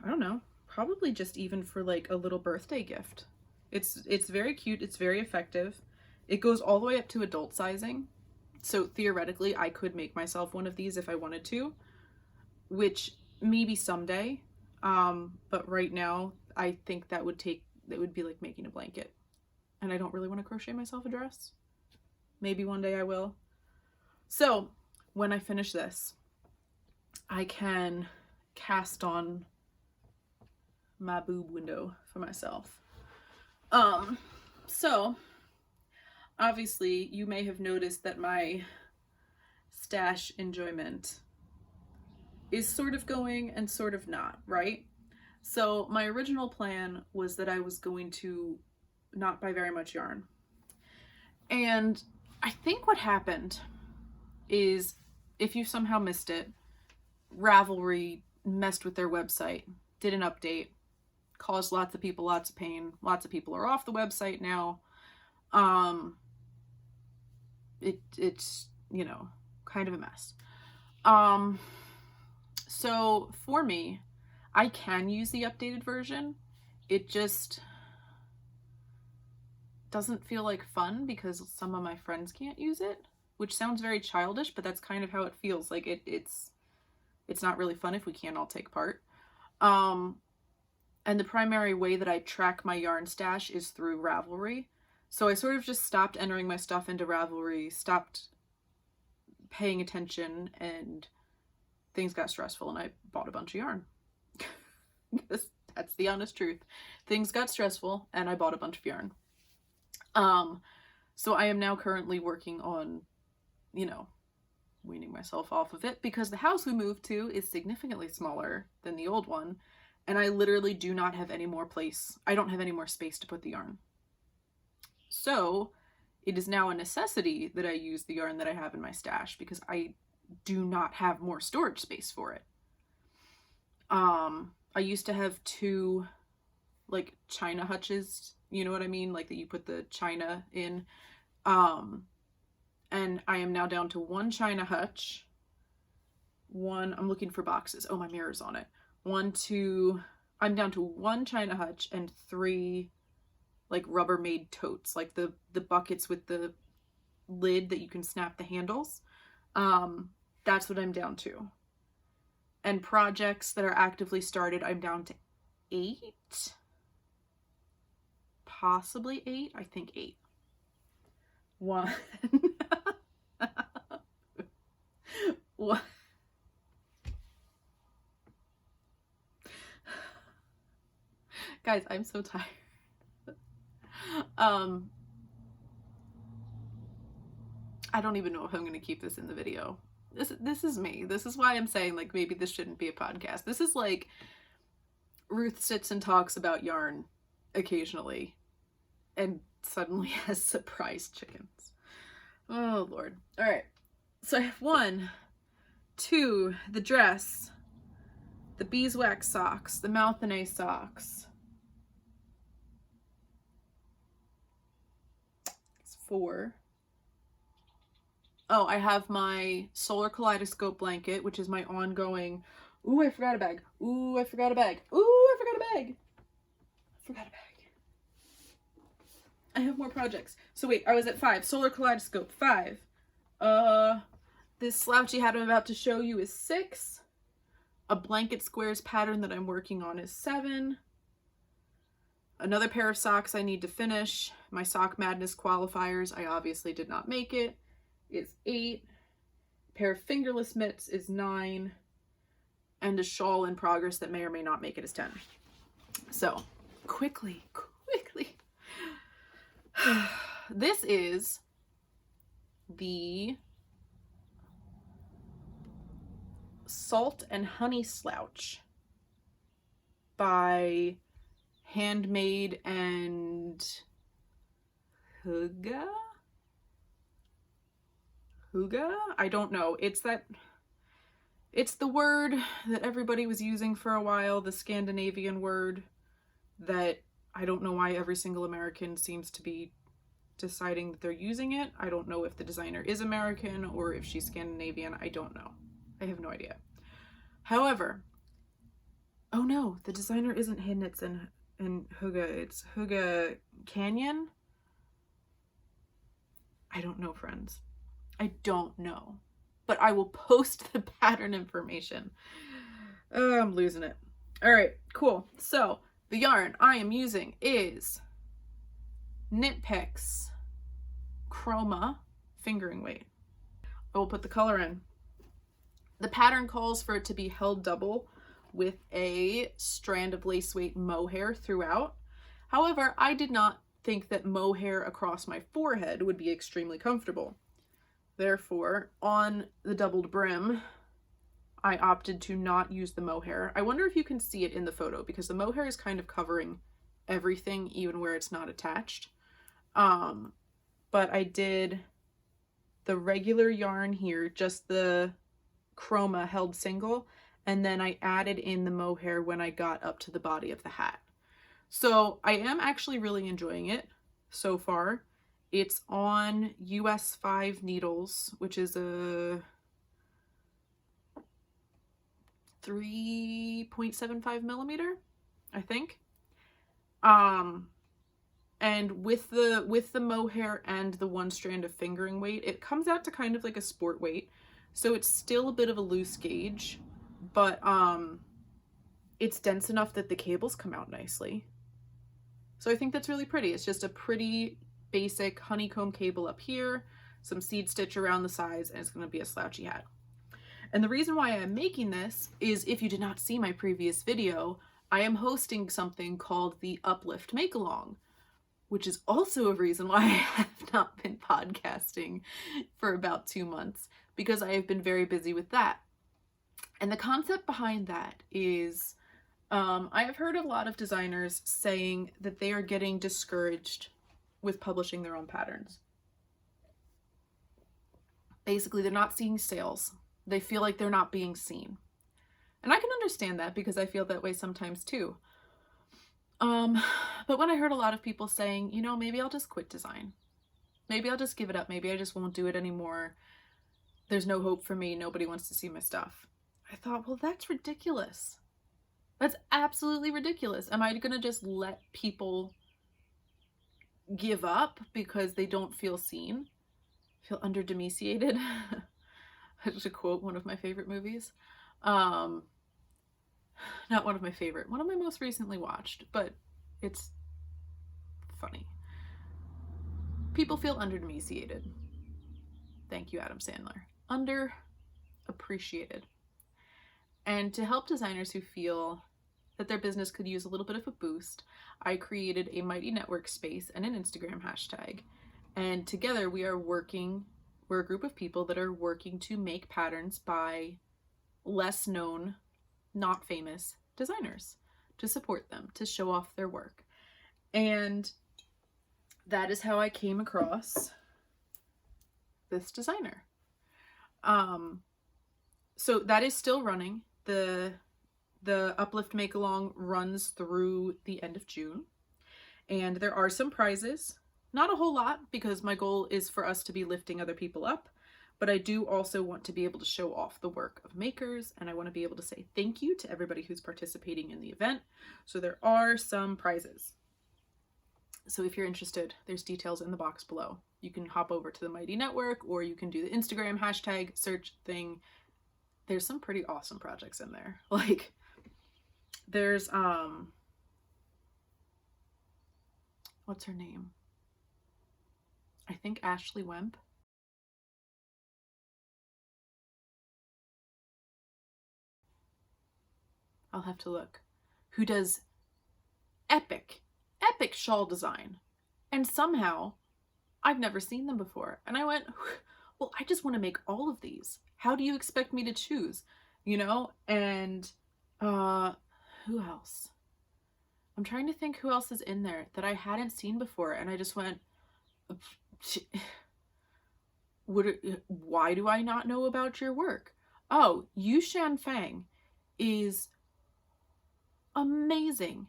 I don't know, probably just even for like a little birthday gift. It's very cute. It's very effective. It goes all the way up to adult sizing. So theoretically, I could make myself one of these if I wanted to, which maybe someday. But right now, I think that would be like making a blanket. And I don't really want to crochet myself a dress. Maybe one day I will. So when I finish this, I can cast on my boob window for myself. So obviously you may have noticed that my stash enjoyment is sort of going and sort of not, right? So my original plan was that I was going to not buy very much yarn. And I think what happened is, if you somehow missed it, Ravelry messed with their website, did an update, caused lots of people lots of pain. Lots of people are off the website now. It's, you know, kind of a mess. So for me, I can use the updated version. It just doesn't feel like fun because some of my friends can't use it, which sounds very childish, but that's kind of how it feels. Like it's not really fun if we can't all take part. And the primary way that I track my yarn stash is through Ravelry. So I sort of just stopped entering my stuff into Ravelry, stopped paying attention, and things got stressful and I bought a bunch of yarn. That's the honest truth. Things got stressful and I bought a bunch of yarn. So I am now currently working on, you know, weaning myself off of it because the house we moved to is significantly smaller than the old one. And I literally do not have any more place. I don't have any more space to put the yarn. So it is now a necessity that I use the yarn that I have in my stash because I do not have more storage space for it. I used to have 2 like china hutches, you know what I mean? Like that you put the china in. And I am now down to 1 china hutch. I'm looking for boxes. Oh, my mirror's on it. I'm down to 1 china hutch and 3 like Rubbermaid totes, like the buckets with the lid that you can snap the handles. That's what I'm down to. And projects that are actively started, I'm down to 8. Possibly 8. I think 8. 1. 1. Guys, I'm so tired. I don't even know if I'm going to keep this in the video. This is me. This is why I'm saying, like, maybe this shouldn't be a podcast. This is like Ruth sits and talks about yarn occasionally and suddenly has surprise chickens. Oh, Lord. All right. So I have 1, 2, the dress, the beeswax socks, the Malthinae socks. It's 4. Oh, I have my solar kaleidoscope blanket, which is my ongoing. Ooh, I forgot a bag. Ooh, I forgot a bag. Ooh, I forgot a bag. I forgot a bag. I have more projects. So wait, I was at 5. Solar kaleidoscope, 5. This slouchy hat I'm about to show you is 6. A blanket squares pattern that I'm working on is 7. Another pair of socks I need to finish. My Sock Madness qualifiers, I obviously did not make it, is 8. A pair of fingerless mitts is 9. And a shawl in progress that may or may not make it is 10. So, quickly. This is the Salt and Honey Slouch by Handmade and Huga? I don't know. It's the word that everybody was using for a while, the Scandinavian word that I don't know why every single American seems to be deciding that they're using it. I don't know if the designer is American or if she's Scandinavian. I don't know. I have no idea. However, oh no, the designer isn't Handknits and Huga. It's Huga Canyon. I don't know, friends. I don't know. But I will post the pattern information. Oh, I'm losing it. All right, cool. So the yarn I am using is Knit Picks Chroma fingering weight. I will put the color in. The pattern calls for it to be held double with a strand of lace weight mohair throughout. However, I did not think that mohair across my forehead would be extremely comfortable. Therefore, on the doubled brim, I opted to not use the mohair. I wonder if you can see it in the photo, because the mohair is kind of covering everything, even where it's not attached. But I did the regular yarn here, just the chroma held single, and then I added in the mohair when I got up to the body of the hat. So I am actually really enjoying it so far. It's on US 5 needles, which is a 3.75 millimeter, I think. And with the mohair and the one strand of fingering weight, it comes out to kind of like a sport weight. So it's still a bit of a loose gauge, but it's dense enough that the cables come out nicely. So I think that's really pretty. It's just a pretty basic honeycomb cable up here, some seed stitch around the sides, and it's going to be a slouchy hat. And the reason why I'm making this is, if you did not see my previous video, I am hosting something called the Uplift Make Along, which is also a reason why I have not been podcasting for about 2 months, because I have been very busy with that. And the concept behind that is, I have heard a lot of designers saying that they are getting discouraged with publishing their own patterns. Basically, they're not seeing sales. They feel like they're not being seen. And I can understand that, because I feel that way sometimes too. But when I heard a lot of people saying, you know, maybe I'll just quit design. Maybe I'll just give it up. Maybe I just won't do it anymore. There's no hope for me. Nobody wants to see my stuff. I thought, well, that's ridiculous. That's absolutely ridiculous. Am I going to just let people give up because they don't feel seen? Feel under-demesiated? To quote one of my favorite movies. Not one of my favorite, one of my most recently watched, but it's funny. People feel under-demesiated. Thank you, Adam Sandler. Underappreciated. And to help designers who feel that their business could use a little bit of a boost, I created a Mighty Network space and an Instagram hashtag. And together we're a group of people that are working to make patterns by less known, not famous designers, to support them, to show off their work. And that is how I came across this designer. So that is still running. The Uplift Make Along runs through the end of June, and there are some prizes. Not a whole lot, because my goal is for us to be lifting other people up, but I do also want to be able to show off the work of makers, and I want to be able to say thank you to everybody who's participating in the event. So there are some prizes. So if you're interested, there's details in the box below. You can hop over to the Mighty Network, or you can do the Instagram hashtag search thing. There's some pretty awesome projects in there. Like, there's, what's her name? I think Ashley Wemp. I'll have to look. Who does epic shawl design. And somehow I've never seen them before. And I went, well, I just want to make all of these. How do you expect me to choose? You know? And who else? I'm trying to think who else is in there that I hadn't seen before. And I just went, why do I not know about your work? Oh, Yu Shan Fang is amazing.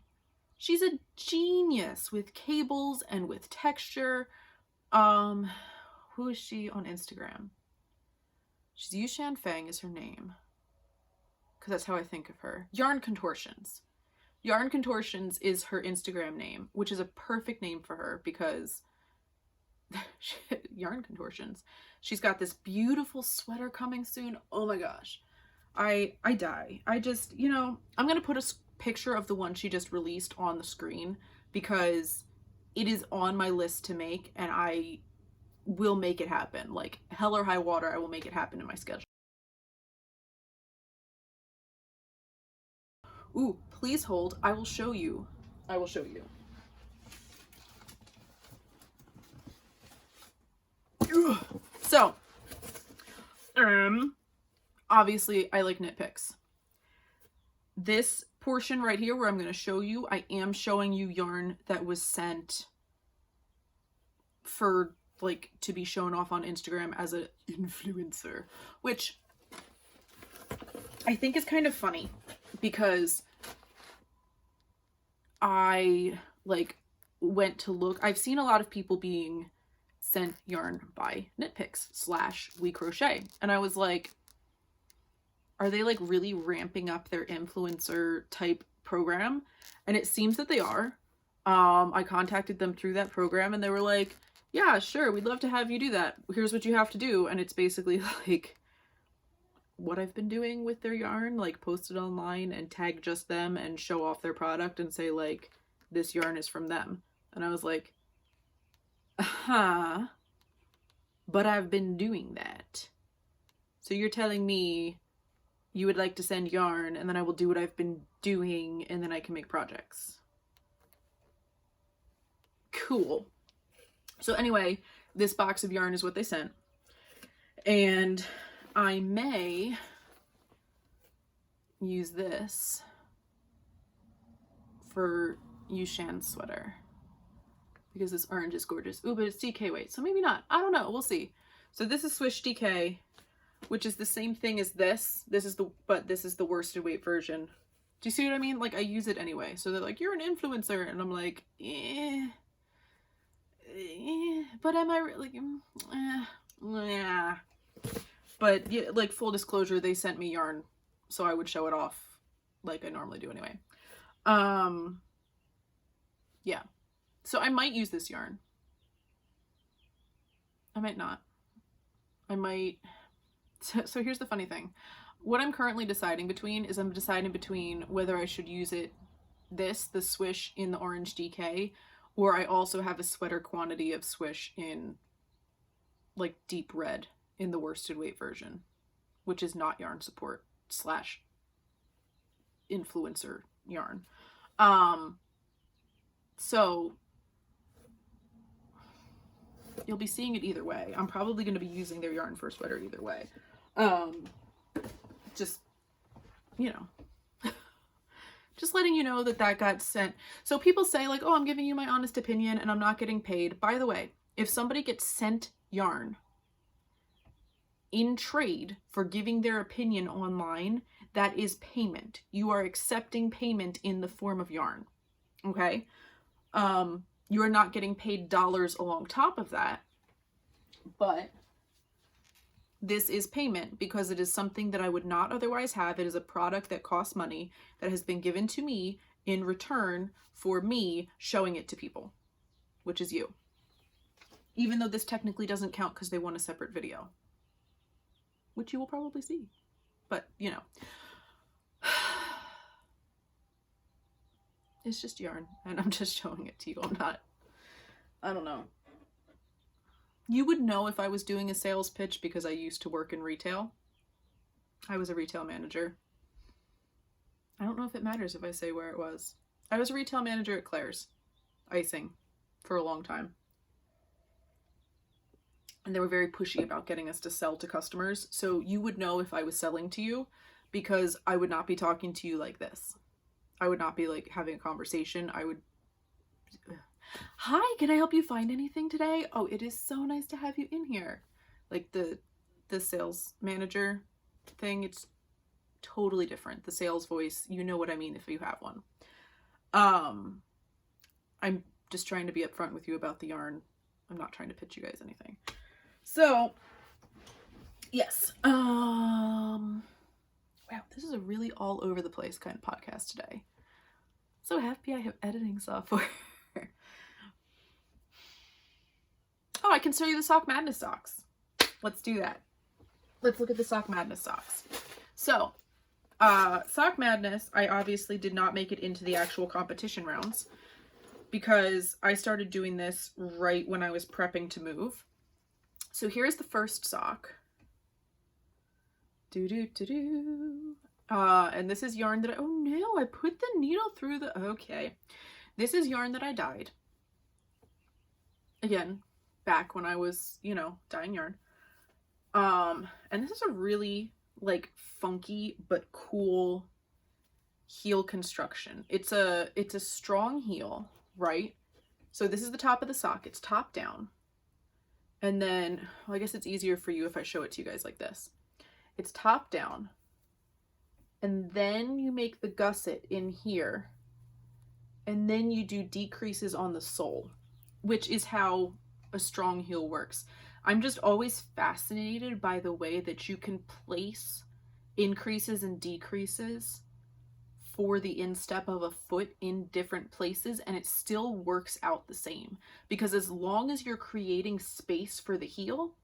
She's a genius with cables and with texture. Who is she on Instagram? She's Yu Shan Fang is her name, because that's how I think of her. Yarn Contortions. Yarn Contortions is her Instagram name, which is a perfect name for her, because Yarn Contortions. She's got this beautiful sweater coming soon. Oh my gosh. I die. I just, you know, I'm going to put a picture of the one she just released on the screen, because it is on my list to make, and I will make it happen. Like, hell or high water, I will make it happen in my schedule. Ooh, please hold. I will show you. I will show you. So, obviously I like knit picks. This portion right here where I'm going to show you, I am showing you yarn that was sent for like to be shown off on Instagram as an influencer, which I think is kind of funny because I like went to look. I've seen a lot of people being sent yarn by knit picks / we crochet, and I was like, are they like really ramping up their influencer type program? And it seems that they are. I contacted them through that program and they were like, yeah, sure, we'd love to have you do that. Here's what you have to do. And it's basically like what I've been doing with their yarn, like post it online and tag just them and show off their product and say like, this yarn is from them. And I was like, but I've been doing that. So you're telling me you would like to send yarn and then I will do what I've been doing and then I can make projects. Cool. So anyway, this box of yarn is what they sent. And I may use this for Yushan's sweater because this orange is gorgeous. Ooh, but it's DK weight, so maybe not. I don't know. We'll see. So this is Swish DK, which is the same thing as this. But this is the worsted weight version. Do you see what I mean? Like I use it anyway. So they're like, you're an influencer, and I'm like, but am I really? Yeah. But yeah, like full disclosure, they sent me yarn, so I would show it off like I normally do anyway. Yeah. So I might use this yarn. I might not. I might. So here's the funny thing. What I'm currently deciding between is I'm deciding between whether I should use it, the Swish in the orange DK, or I also have a sweater quantity of Swish in like deep red in the worsted weight version, which is not yarn support / influencer yarn. So you'll be seeing it either way. I'm probably going to be using their yarn for a sweater either way. Just, you know, just letting you know that got sent. So people say like, oh, I'm giving you my honest opinion and I'm not getting paid. By the way, if somebody gets sent yarn in trade for giving their opinion online, that is payment. You are accepting payment in the form of yarn. Okay? You are not getting paid dollars along top of that, but this is payment because it is something that I would not otherwise have. It is a product that costs money that has been given to me in return for me showing it to people, which is you. Even though this technically doesn't count because they want a separate video, which you will probably see. But, you know, it's just yarn and I'm just showing it to you. I don't know. You would know if I was doing a sales pitch because I used to work in retail. I was a retail manager. I don't know if it matters if I say where it was. I was a retail manager at Claire's Icing for a long time. And they were very pushy about getting us to sell to customers. So you would know if I was selling to you because I would not be talking to you like this. I would not be like having a conversation. I would, hi, can I help you find anything today? Oh, it is so nice to have you in here. Like the sales manager thing, it's totally different. The sales voice, you know what I mean if you have one. I'm just trying to be upfront with you about the yarn. I'm not trying to pitch you guys anything. So, yes. Wow, this is a really all over the place kind of podcast today. So happy I have editing software. Oh, I can show you the Sock Madness socks. Let's do that. Let's look at the Sock Madness socks. So, Sock Madness, I obviously did not make it into the actual competition rounds because I started doing this right when I was prepping to move. So here's the first sock. And this is yarn that I, oh no, I put the needle through the, okay. This is yarn that I dyed. Again, back when I was, you know, dyeing yarn. And this is a really like funky but cool heel construction. It's a strong heel, right? So this is the top of the sock. It's top down. And then, well, I guess it's easier for you if I show it to you guys like this. It's top down. And then you make the gusset in here. And then you do decreases on the sole, which is how a strong heel works. I'm just always fascinated by the way that you can place increases and decreases for the instep of a foot in different places, and it still works out the same. Because as long as you're creating space for the heel,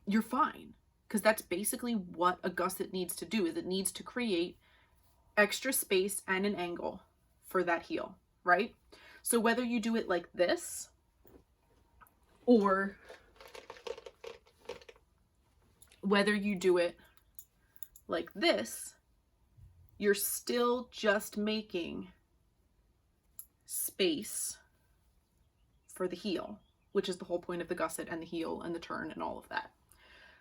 you're fine. Because that's basically what a gusset needs to do, is it needs to create extra space and an angle for that heel, right? So whether you do it like this, or whether you do it like this, you're still just making space for the heel, which is the whole point of the gusset and the heel and the turn and all of that.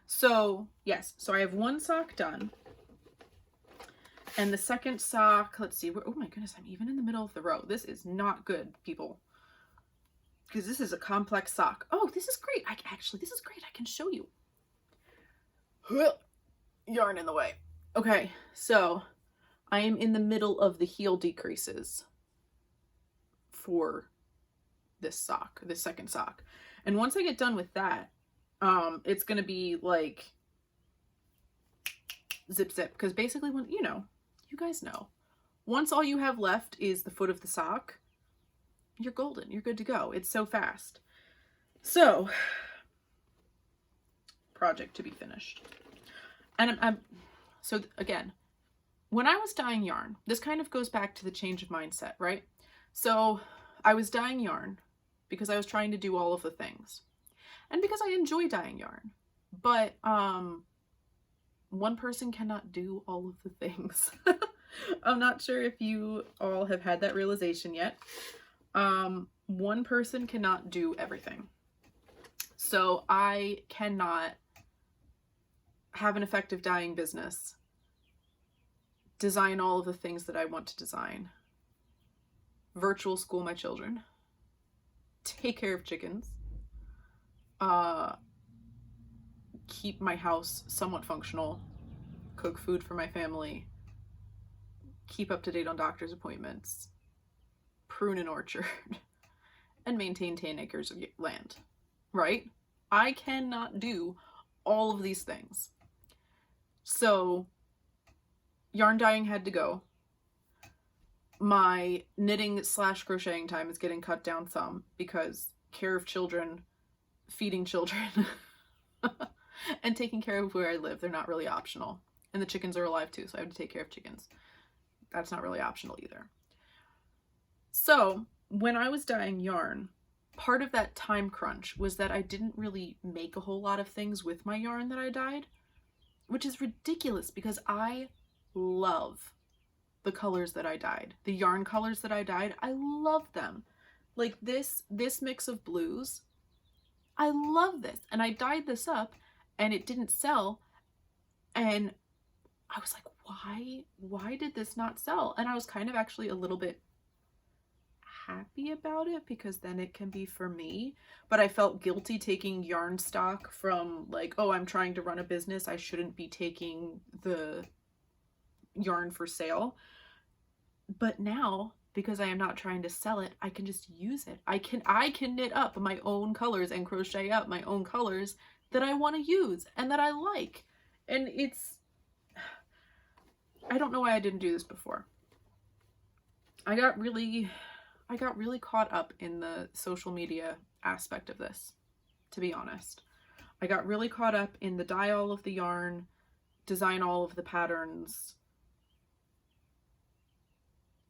So yes, so I have one sock done. And the second sock, let's see, oh my goodness, I'm even in the middle of the row. This is not good, people. Because this is a complex sock. Oh, this is great. This is great. I can show you. Yarn in the way. Okay, so I am in the middle of the heel decreases for this sock, this second sock. And once I get done with that, it's going to be like zip zip. Because basically when, you know, you guys know, once all you have left is the foot of the sock, you're golden. You're good to go. It's so fast. So, project to be finished. And so again, when I was dyeing yarn, this kind of goes back to the change of mindset, right? So I was dyeing yarn because I was trying to do all of the things and because I enjoy dyeing yarn, but one person cannot do all of the things. I'm not sure if you all have had that realization yet. One person cannot do everything. So I cannot have an effective dyeing business, design all of the things that I want to design, virtual school my children, take care of chickens, keep my house somewhat functional, cook food for my family, keep up to date on doctor's appointments, prune an orchard, and maintain 10 acres of land, right? I cannot do all of these things. So yarn dyeing had to go. My knitting / crocheting time is getting cut down some because care of children, feeding children, and taking care of where I live, they're not really optional. And the chickens are alive too, so I have to take care of chickens. That's not really optional either. So when I was dyeing yarn, part of that time crunch was that I didn't really make a whole lot of things with my yarn that I dyed, which is ridiculous because I love the colors that I dyed. The yarn colors that I dyed, I love them. Like this mix of blues, I love this. And I dyed this up and it didn't sell. And I was like, why did this not sell? And I was kind of actually a little bit happy about it because then it can be for me. But I felt guilty taking yarn stock from like, oh, I'm trying to run a business. I shouldn't be taking the yarn for sale. But now, because I am not trying to sell it, I can just use it. I can knit up my own colors and crochet up my own colors that I want to use and that I like. And I don't know why I didn't do this before. I got really caught up in the social media aspect of this, to be honest. I got really caught up in the dye all of the yarn, design all of the patterns,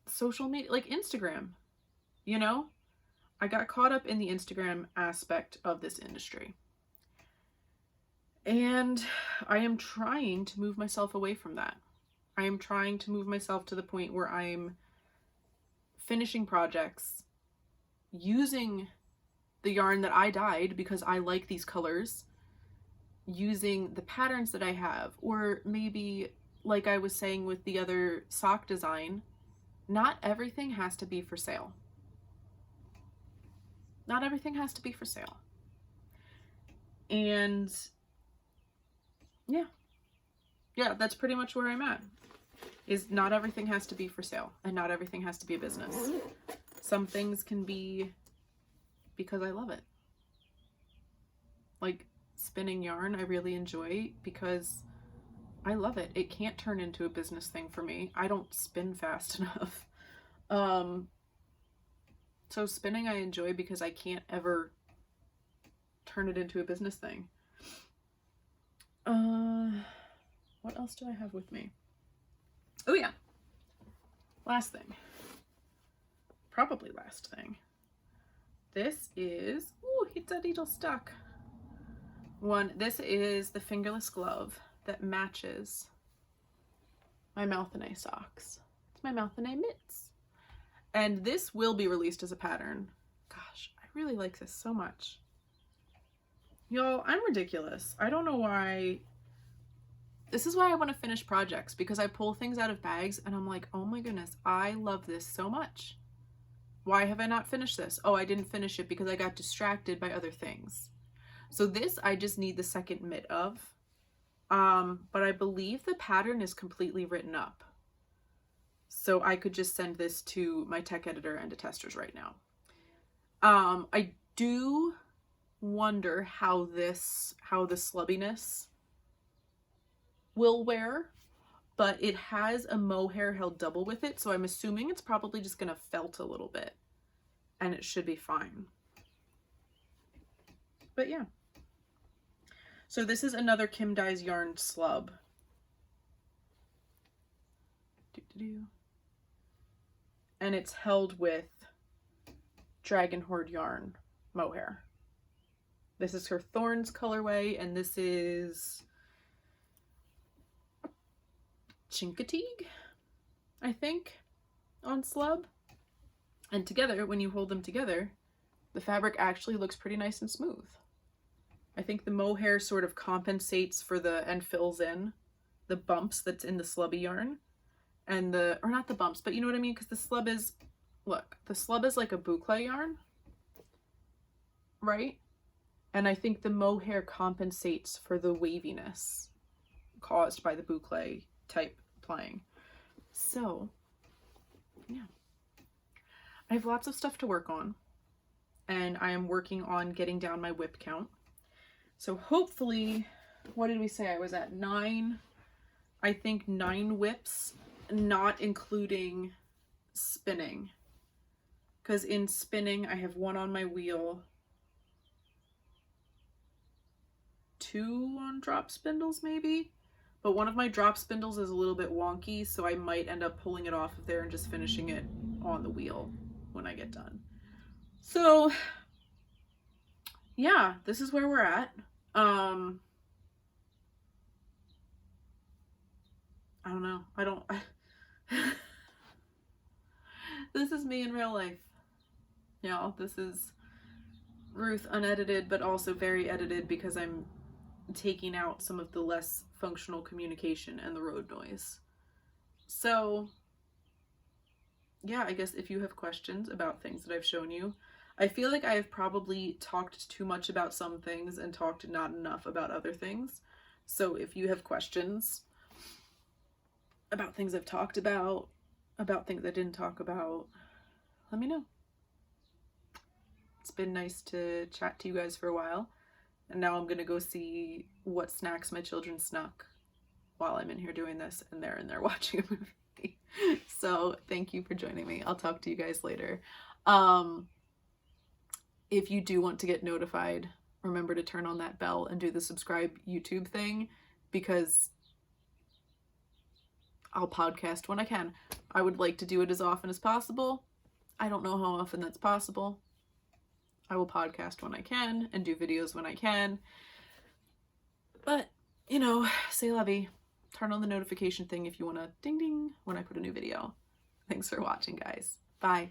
social media, like Instagram, you know? I got caught up in the Instagram aspect of this industry. And I am trying to move myself away from that. I am trying to move myself to the point where I'm finishing projects using the yarn that I dyed because I like these colors, using the patterns that I have, or maybe like I was saying with the other sock design, not everything has to be for sale. Not everything has to be for sale. And yeah, that's pretty much where I'm at. Is not everything has to be for sale, and not everything has to be a business. Some things can be because I love it. Like spinning yarn, I really enjoy because I love it. It can't turn into a business thing for me. I don't spin fast enough. So spinning I enjoy because I can't ever turn it into a business thing. What else do I have with me? Oh yeah. Last thing. Probably last thing. This is, ooh, it's a little stuck. This is the Fingerless Glove that matches my Malthinae socks. It's my Malthinae Mitts. And this will be released as a pattern. Gosh, I really like this so much. Y'all, I'm ridiculous. I don't know why. This is why I want to finish projects, because I pull things out of bags and I'm like, oh my goodness, I love this so much. Why have I not finished this? Oh, I didn't finish it because I got distracted by other things. So this I just need the second mitt of. But I believe the pattern is completely written up. So I could just send this to my tech editor and to testers right now. I do wonder how the slubbiness will wear, but it has a mohair held double with it, so I'm assuming it's probably just gonna felt a little bit and it should be fine. But yeah. So this is another Kim Dyes yarn slub. And it's held with Dragon Horde yarn mohair. This is her Thorns colorway, and this is Chincoteague, I think, on slub. And together, when you hold them together, the fabric actually looks pretty nice and smooth. I think the mohair sort of compensates for and fills in the bumps that's in the slubby yarn. And or not the bumps, but you know what I mean? Because the slub is, look, the slub is like a boucle yarn, right? And I think the mohair compensates for the waviness caused by the boucle type playing. So, yeah. I have lots of stuff to work on, and I am working on getting down my whip count. So hopefully, what did we say? I was at 9, I think 9 whips, not including spinning. Because in spinning, I have 1 on my wheel, 2 on drop spindles maybe, but one of my drop spindles is a little bit wonky, so I might end up pulling it off of there and just finishing it on the wheel when I get done. So yeah, this is where we're at. I don't know. This is me in real life. Y'all, this is Ruth unedited, but also very edited because I'm taking out some of the less functional communication and the road noise. So yeah, I guess if you have questions about things that I've shown you, I feel like I have probably talked too much about some things and talked not enough about other things. So if you have questions about things I've talked about things I didn't talk about, let me know. It's been nice to chat to you guys for a while. And now I'm gonna go see what snacks my children snuck while I'm in here doing this, and they're in there watching a movie. So thank you for joining me. I'll talk to you guys later. If you do want to get notified, remember to turn on that bell and do the subscribe YouTube thing, because I'll podcast when I can. I would like to do it as often as possible. I don't know how often that's possible. I will podcast when I can and do videos when I can. But, you know, c'est la vie. turn on the notification thing if you want to ding ding when I put a new video. Thanks for watching, guys. Bye.